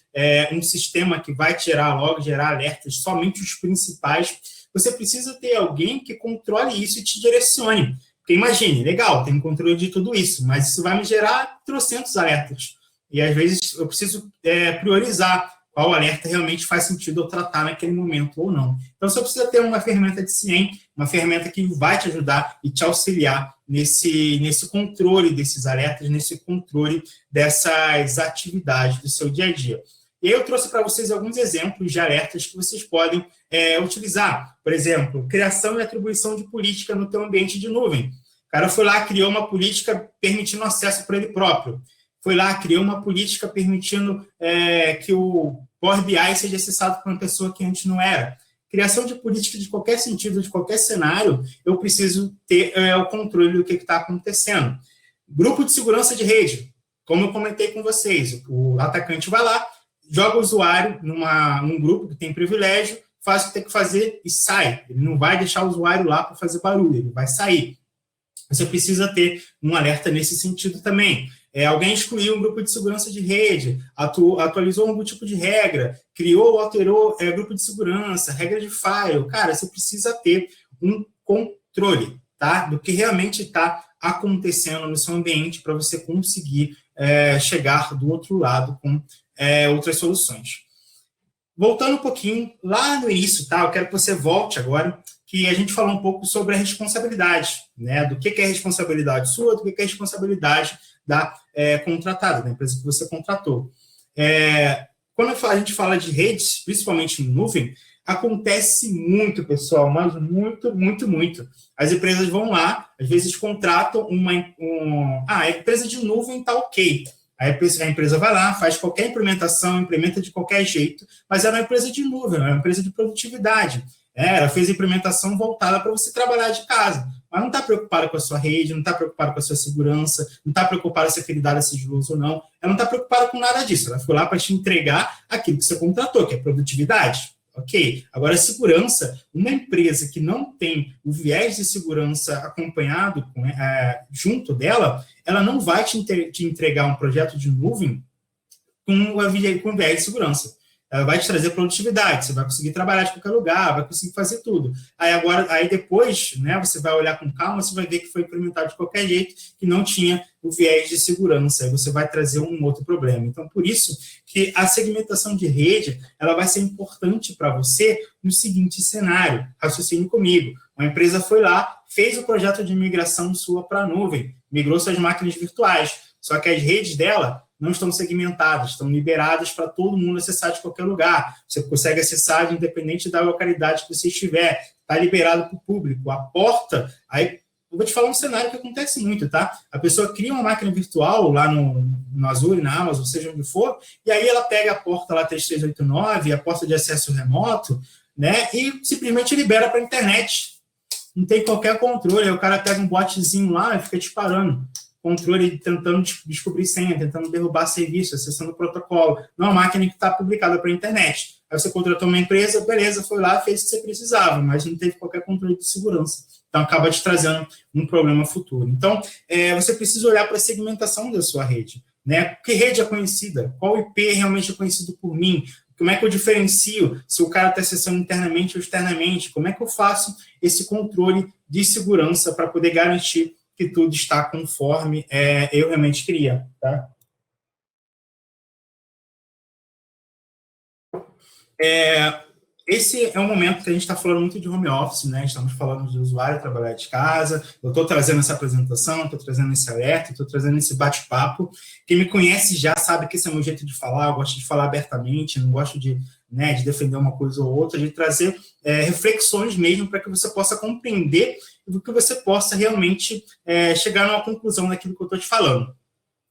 um sistema que vai gerar logs, gerar alertas, somente os principais. Você precisa ter alguém que controle isso e te direcione. Porque imagine, legal, tem controle de tudo isso, mas isso vai me gerar trocentos alertas. E às vezes eu preciso priorizar qual alerta realmente faz sentido eu tratar naquele momento ou não. Então, você precisa ter uma ferramenta de CIEM, uma ferramenta que vai te ajudar e te auxiliar nesse controle desses alertas, nesse controle dessas atividades do seu dia a dia. E eu trouxe para vocês alguns exemplos de alertas que vocês podem utilizar. Por exemplo, criação e atribuição de política no teu ambiente de nuvem. O cara foi lá, criou uma política permitindo acesso para ele próprio. Foi lá, criou uma política permitindo que o Power BI seja acessado por uma pessoa que antes não era. Criação de política de qualquer sentido, de qualquer cenário, eu preciso ter o controle do que está acontecendo. Grupo de segurança de rede. Como eu comentei com vocês, o atacante vai lá, joga o usuário num grupo que tem privilégio, faz o que tem que fazer e sai. Ele não vai deixar o usuário lá para fazer barulho, ele vai sair. Você precisa ter um alerta nesse sentido também. Alguém excluiu um grupo de segurança de rede, atualizou algum tipo de regra, criou ou alterou grupo de segurança, regra de file. Cara, você precisa ter um controle, tá? Do que realmente está acontecendo no seu ambiente para você conseguir chegar do outro lado com outras soluções. Voltando um pouquinho lá no início, tá? Eu quero que você volte agora, que a gente falou um pouco sobre a responsabilidade, né? Do que é responsabilidade sua, do que é responsabilidade da contratada, da empresa que você contratou. Quando a gente fala de redes, principalmente em nuvem, acontece muito, pessoal, mas muito, muito, muito. As empresas vão lá, às vezes contratam a empresa de nuvem está ok. A empresa vai lá, faz qualquer implementação, implementa de qualquer jeito, mas ela é uma empresa de nuvem, é uma empresa de produtividade. Ela fez a implementação voltada para você trabalhar de casa, mas não está preocupada com a sua rede, não está preocupada com a sua segurança, não está preocupada se aquele dado é sigiloso ou não, ela não está preocupada com nada disso, ela foi lá para te entregar aquilo que você contratou, que é produtividade. Ok, agora segurança, uma empresa que não tem o viés de segurança acompanhado junto dela, ela não vai te entregar um projeto de nuvem com viés de segurança. Ela vai te trazer produtividade, você vai conseguir trabalhar de qualquer lugar, vai conseguir fazer tudo. Aí depois, né, você vai olhar com calma, você vai ver que foi implementado de qualquer jeito, que não tinha o viés de segurança, aí você vai trazer um outro problema. Então, por isso que a segmentação de rede, ela vai ser importante para você no seguinte cenário, raciocine comigo. Uma empresa foi lá, fez o projeto de migração sua para a nuvem, migrou suas máquinas virtuais, só que as redes dela não estão segmentadas, estão liberadas para todo mundo acessar de qualquer lugar. Você consegue acessar independente da localidade que você estiver, está liberado para o público. A porta, aí eu vou te falar um cenário que acontece muito, tá? A pessoa cria uma máquina virtual lá no Azure, na Amazon, seja onde for, e aí ela pega a porta lá 3389, a porta de acesso remoto, né? E simplesmente libera para a internet. Não tem qualquer controle. Aí o cara pega um botzinho lá e fica disparando. Controle tentando descobrir senha, tentando derrubar serviço, acessando o protocolo. Não é uma máquina que está publicada para a internet. Aí você contratou uma empresa, beleza, foi lá, fez o que você precisava, mas não teve qualquer controle de segurança. Então, acaba te trazendo um problema futuro. Então, você precisa olhar para a segmentação da sua rede, né? Que rede é conhecida? Qual IP realmente é conhecido por mim? Como é que eu diferencio se o cara está acessando internamente ou externamente? Como é que eu faço esse controle de segurança para poder garantir que tudo está conforme eu realmente queria, tá? Esse é um momento que a gente está falando muito de home office, né? Estamos falando de usuário trabalhar de casa. Eu estou trazendo essa apresentação, estou trazendo esse alerta, estou trazendo esse bate-papo. Quem me conhece já sabe que esse é o meu jeito de falar. Eu gosto de falar abertamente, não gosto de defender uma coisa ou outra, de trazer reflexões mesmo para que você possa compreender e que você possa realmente chegar numa conclusão daquilo que eu estou te falando.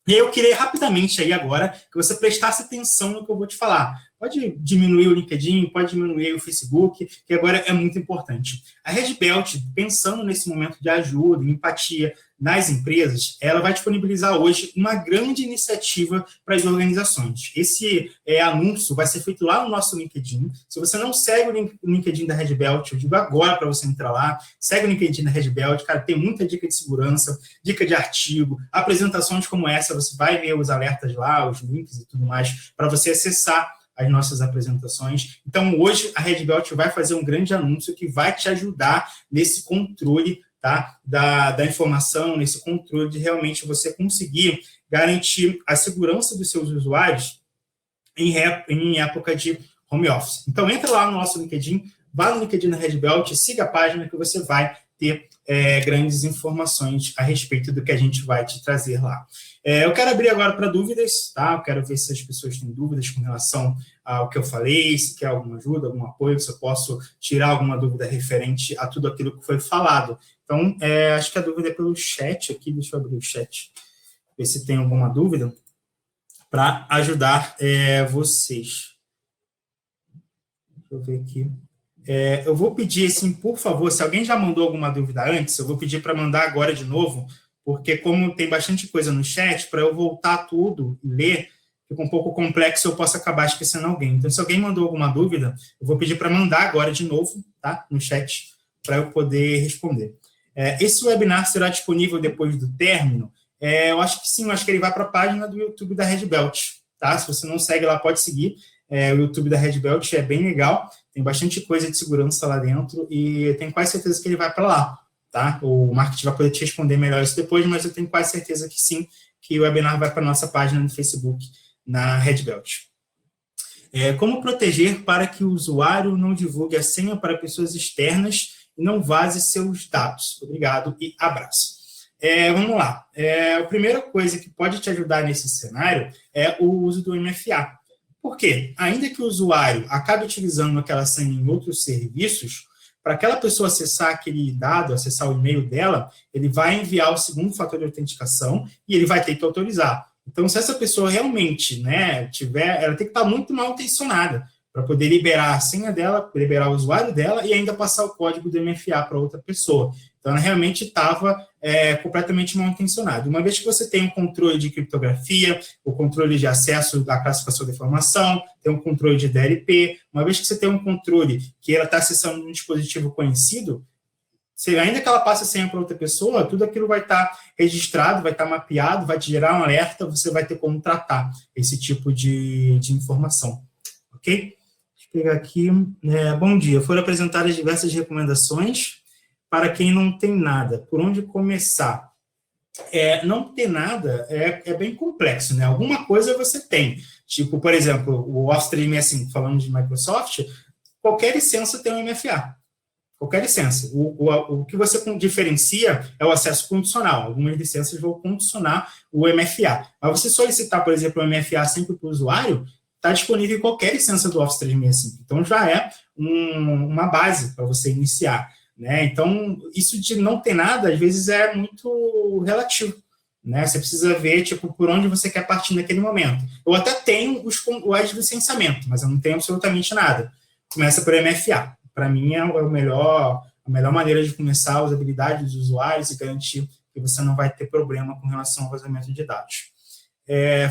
E eu queria rapidamente aí agora que você prestasse atenção no que eu vou te falar. Pode diminuir o LinkedIn, pode diminuir o Facebook, que agora é muito importante. A Red Belt, pensando nesse momento de ajuda, empatia nas empresas, ela vai disponibilizar hoje uma grande iniciativa para as organizações. Esse anúncio vai ser feito lá no nosso LinkedIn. Se você não segue o LinkedIn da Red Belt, eu digo agora para você entrar lá, segue o LinkedIn da Red Belt, cara, tem muita dica de segurança, dica de artigo, apresentações como essa, você vai ver os alertas lá, os links e tudo mais, para você acessar as nossas apresentações. Então, hoje, a Red Belt vai fazer um grande anúncio que vai te ajudar nesse controle, tá, da informação, nesse controle de realmente você conseguir garantir a segurança dos seus usuários em época de home office. Então, entra lá no nosso LinkedIn, vá no LinkedIn da Red Belt, siga a página que você vai ter grandes informações a respeito do que a gente vai te trazer lá. Eu quero abrir agora para dúvidas, tá? Eu quero ver se as pessoas têm dúvidas com relação ao que eu falei, se quer alguma ajuda, algum apoio, se eu posso tirar alguma dúvida referente a tudo aquilo que foi falado. Então, acho que a dúvida é pelo chat aqui, deixa eu abrir o chat, ver se tem alguma dúvida para ajudar vocês. Deixa eu ver aqui. Eu vou pedir, assim, por favor, se alguém já mandou alguma dúvida antes, eu vou pedir para mandar agora de novo, porque como tem bastante coisa no chat, para eu voltar tudo e ler, fica um pouco complexo, eu posso acabar esquecendo alguém. Então, se alguém mandou alguma dúvida, eu vou pedir para mandar agora de novo, tá? No chat, para eu poder responder. Esse webinar será disponível depois do término? Eu acho que sim, eu acho que ele vai para a página do YouTube da Red Belt, tá? Se você não segue lá, pode seguir. O YouTube da Red Belt é bem legal, tem bastante coisa de segurança lá dentro e eu tenho quase certeza que ele vai para lá, tá? O marketing vai poder te responder melhor isso depois, mas eu tenho quase certeza que sim, que o webinar vai para a nossa página no Facebook, na Red Belt. Como proteger para que o usuário não divulgue a senha para pessoas externas e não vaze seus dados? Obrigado e abraço. Vamos lá. A primeira coisa que pode te ajudar nesse cenário é o uso do MFA. Por quê? Ainda que o usuário acabe utilizando aquela senha em outros serviços, para aquela pessoa acessar aquele dado, acessar o e-mail dela, ele vai enviar o segundo fator de autenticação e ele vai ter que autorizar. Então, se essa pessoa realmente ela tem que estar muito mal intencionada para poder liberar a senha dela, liberar o usuário dela e ainda passar o código do MFA para outra pessoa. Então, ela realmente estava completamente mal intencionada. Uma vez que você tem um controle de criptografia, o controle de acesso da classificação da informação, tem um controle de DLP, uma vez que você tem um controle que ela está acessando um dispositivo conhecido, ainda que ela passe a senha para outra pessoa, tudo aquilo vai estar registrado, vai estar mapeado, vai te gerar um alerta, você vai ter como tratar esse tipo de informação. Ok? Deixa eu pegar aqui. Bom dia. Foram apresentadas diversas recomendações para quem não tem nada. Por onde começar? Não ter nada é bem complexo, né? Alguma coisa você tem. Tipo, por exemplo, o Office 365, falando de Microsoft, qualquer licença tem um MFA. Qualquer licença. O que você diferencia é o acesso condicional. Algumas licenças vão condicionar o MFA. Mas você solicitar, por exemplo, o MFA sempre para o usuário, está disponível em qualquer licença do Office 365. Então, já é uma base para você iniciar. Né? Então, isso de não ter nada, às vezes, é muito relativo. Né? Você precisa ver tipo, por onde você quer partir naquele momento. Eu até tenho as licenciamento, mas eu não tenho absolutamente nada. Começa por MFA. Para mim, é a melhor maneira de começar a usabilidade dos usuários e garantir que você não vai ter problema com relação ao vazamento de dados.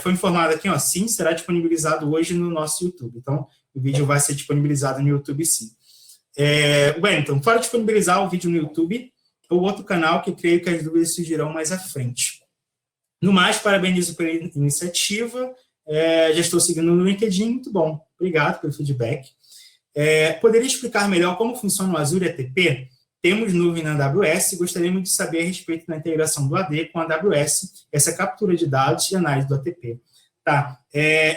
Foi informado aqui, sim, será disponibilizado hoje no nosso YouTube. Então, o vídeo vai ser disponibilizado no YouTube, sim. Então, para disponibilizar o vídeo no YouTube, o outro canal que creio que as dúvidas surgirão mais à frente. No mais, parabenizo pela iniciativa. Já estou seguindo no LinkedIn, muito bom. Obrigado pelo feedback. Poderia explicar melhor como funciona o Azure ATP? Temos nuvem na AWS e gostaríamos de saber a respeito da integração do AD com a AWS, essa captura de dados e análise do ATP. Tá?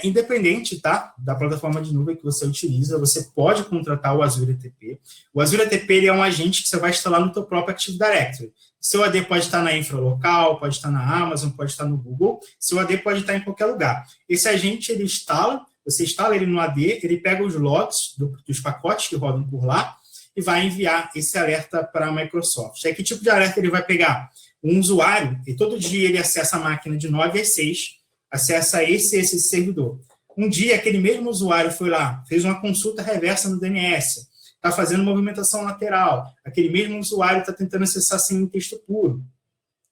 Independente, tá, da plataforma de nuvem que você utiliza, você pode contratar o Azure ATP. O Azure ATP ele é um agente que você vai instalar no teu próprio Active Directory. Seu AD pode estar na infra local, pode estar na Amazon, pode estar no Google, seu AD pode estar em qualquer lugar. Esse agente, ele instala, você instala ele no AD, ele pega os logs dos pacotes que rodam por lá e vai enviar esse alerta para a Microsoft. Aí, que tipo de alerta ele vai pegar? Um usuário, e todo dia ele acessa a máquina de 9 às 6, acessa esse servidor. Um dia, aquele mesmo usuário foi lá, fez uma consulta reversa no DNS, está fazendo movimentação lateral, aquele mesmo usuário está tentando acessar sem texto puro.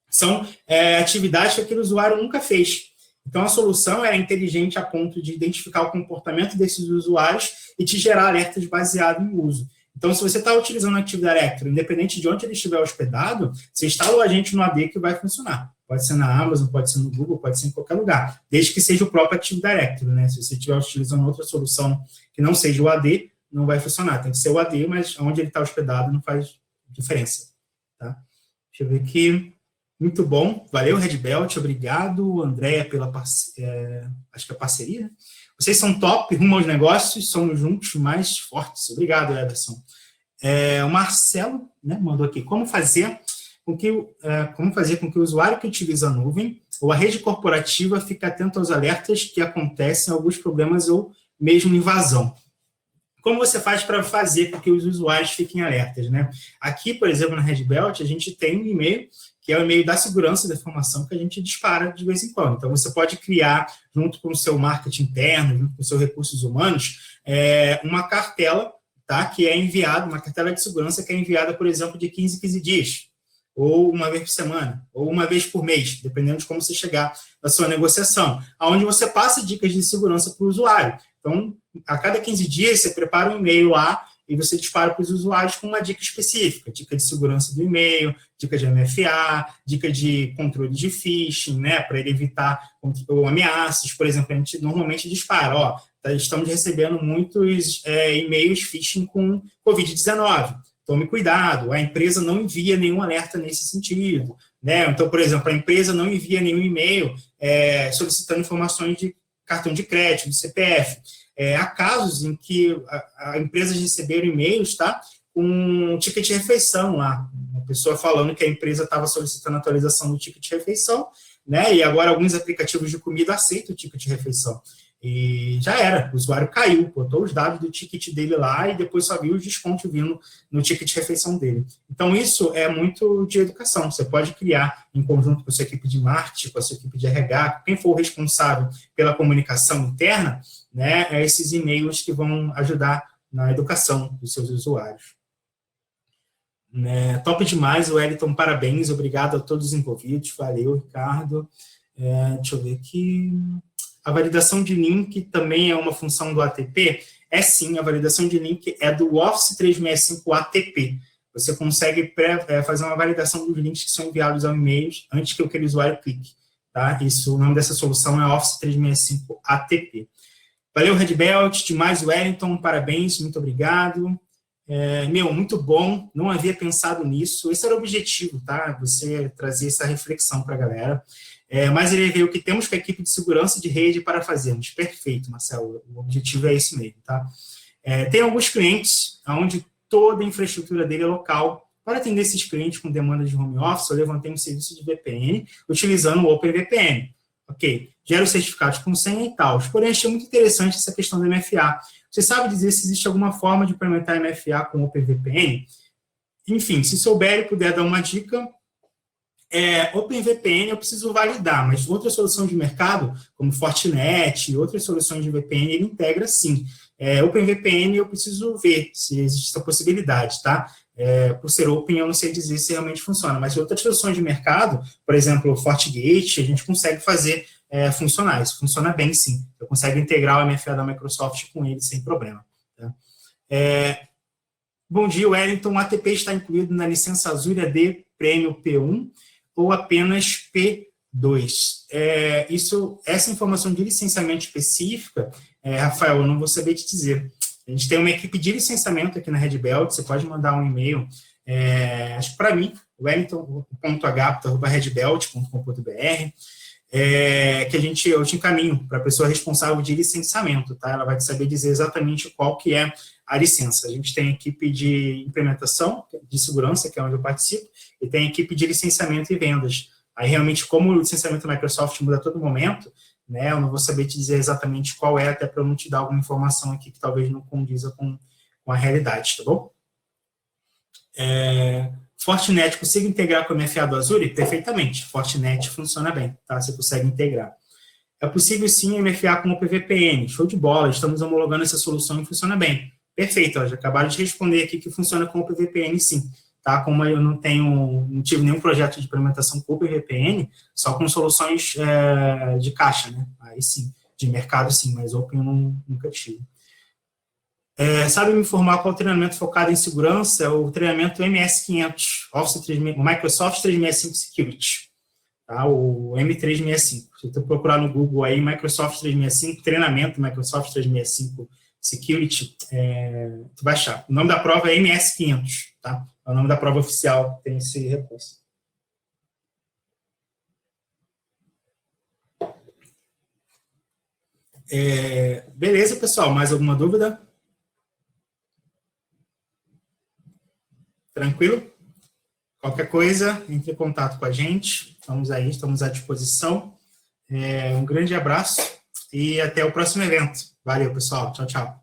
São atividades que aquele usuário nunca fez. Então, a solução é inteligente a ponto de identificar o comportamento desses usuários e te gerar alertas baseados em uso. Então, se você está utilizando o Active Directory, independente de onde ele estiver hospedado, você instala o agente no AD que vai funcionar. Pode ser na Amazon, pode ser no Google, pode ser em qualquer lugar, desde que seja o próprio Active Directory, né? Se você estiver utilizando outra solução que não seja o AD, não vai funcionar. Tem que ser o AD, mas onde ele está hospedado não faz diferença. Tá? Deixa eu ver aqui. Muito bom. Valeu, Red Belt. Obrigado, Andréia, pela acho que é parceria, né? Vocês são top, rumo aos negócios, somos juntos mais fortes. Obrigado, Everson. O Marcelo, né, mandou aqui. Como fazer com que o usuário que utiliza a nuvem ou a rede corporativa fique atento aos alertas que acontecem, alguns problemas ou mesmo invasão? Como você faz para fazer com que os usuários fiquem alertas, né? Aqui, por exemplo, na Red Belt, a gente tem um e-mail, que é o e-mail da segurança da informação, que a gente dispara de vez em quando. Então, você pode criar, junto com o seu marketing interno, junto com os seus recursos humanos, uma cartela, tá? Que é enviada, uma cartela de segurança que é enviada, por exemplo, de 15 em 15 dias, ou uma vez por semana, ou uma vez por mês, dependendo de como você chegar na sua negociação, onde você passa dicas de segurança para o usuário. Então, a cada 15 dias, você prepara um e-mail lá e você dispara para os usuários com uma dica específica, dica de segurança do e-mail, dica de MFA, dica de controle de phishing, né, para ele evitar ameaças. Por exemplo, a gente normalmente dispara, estamos recebendo muitos e-mails phishing com Covid-19. Tome cuidado, a empresa não envia nenhum alerta nesse sentido. Né? Então, por exemplo, a empresa não envia nenhum e-mail solicitando informações de cartão de crédito, de CPF. Há casos em que a empresa receberam e-mails, tá, com um ticket de refeição lá, uma pessoa falando que a empresa estava solicitando atualização do ticket de refeição, né, e agora alguns aplicativos de comida aceitam o ticket de refeição. E já era, o usuário caiu, botou os dados do ticket dele lá e depois só viu os descontos vindo no ticket de refeição dele. Então, isso é muito de educação. Você pode criar, em conjunto com a sua equipe de marketing, com a sua equipe de RH, quem for o responsável pela comunicação interna, né, esses e-mails que vão ajudar na educação dos seus usuários. Top demais, Wellington, parabéns, obrigado a todos os envolvidos, valeu, Ricardo. Deixa eu ver aqui... A validação de link também é uma função do ATP? Sim, a validação de link é do Office 365 ATP. Você consegue fazer uma validação dos links que são enviados ao e-mail antes que aquele usuário clique. Tá? O nome dessa solução é Office 365 ATP. Valeu, Red Belt, demais, Wellington, parabéns, muito obrigado. Muito bom, não havia pensado nisso. Esse era o objetivo, tá? Você trazer essa reflexão para a galera. Mas ele veio o que temos com a equipe de segurança de rede para fazermos. Perfeito, Marcelo, o objetivo é esse mesmo, tá? Tem alguns clientes onde toda a infraestrutura dele local. Para atender esses clientes com demanda de home office, eu levantei um serviço de VPN utilizando o OpenVPN. Ok, gera os certificados com senha e tal. Porém, achei muito interessante essa questão do MFA. Você sabe dizer se existe alguma forma de implementar MFA com OpenVPN? Enfim, se souber e puder dar uma dica, OpenVPN eu preciso validar, mas outras soluções de mercado, como Fortinet e outras soluções de VPN, ele integra sim. OpenVPN eu preciso ver se existe essa possibilidade, tá? Por ser open, eu não sei dizer se realmente funciona, mas outras soluções de mercado, por exemplo, o FortiGate, a gente consegue fazer funcionar. Isso funciona bem, sim. Eu consigo integrar o MFA da Microsoft com ele sem problema. Tá? Bom dia, Wellington. O ATP está incluído na licença Azure AD Premium P1 ou apenas P2? Essa informação de licenciamento específica, Rafael, eu não vou saber te dizer. A gente tem uma equipe de licenciamento aqui na Red Belt, você pode mandar um e-mail, acho que para mim, wellington.agapto@redbelt.com.br, que eu te encaminho para a pessoa responsável de licenciamento, tá? Ela vai te saber dizer exatamente qual que é a licença. A gente tem equipe de implementação, de segurança, que é onde eu participo, e tem equipe de licenciamento e vendas. Aí, realmente, como o licenciamento da Microsoft muda a todo momento, né, eu não vou saber te dizer exatamente qual até para eu não te dar alguma informação aqui que talvez não condiza com a realidade, tá bom? Fortinet, consigo integrar com o MFA do Azure? Perfeitamente. Fortinet funciona bem, tá? Você consegue integrar. É possível, sim, MFA com o OpenVPN. Show de bola, estamos homologando essa solução e funciona bem. Perfeito, ó, já acabaram de responder aqui que funciona com o OpenVPN, sim. Tá? Como eu não tive nenhum projeto de implementação com o OpenVPN, só com soluções de caixa, né? Aí sim, de mercado sim, mas Open eu nunca tive. Sabe me informar qual treinamento focado em segurança? O treinamento MS500, o Microsoft 365 Security, tá? O M365. Se tu procurar no Google aí, Microsoft 365, treinamento Microsoft 365 Security, tu vai achar. O nome da prova é MS500, tá? É o nome da prova oficial, tem esse recurso. Beleza, pessoal, mais alguma dúvida? Tranquilo? Qualquer coisa, entre em contato com a gente. Estamos aí, estamos à disposição. Um grande abraço e até o próximo evento. Valeu, pessoal. Tchau, tchau.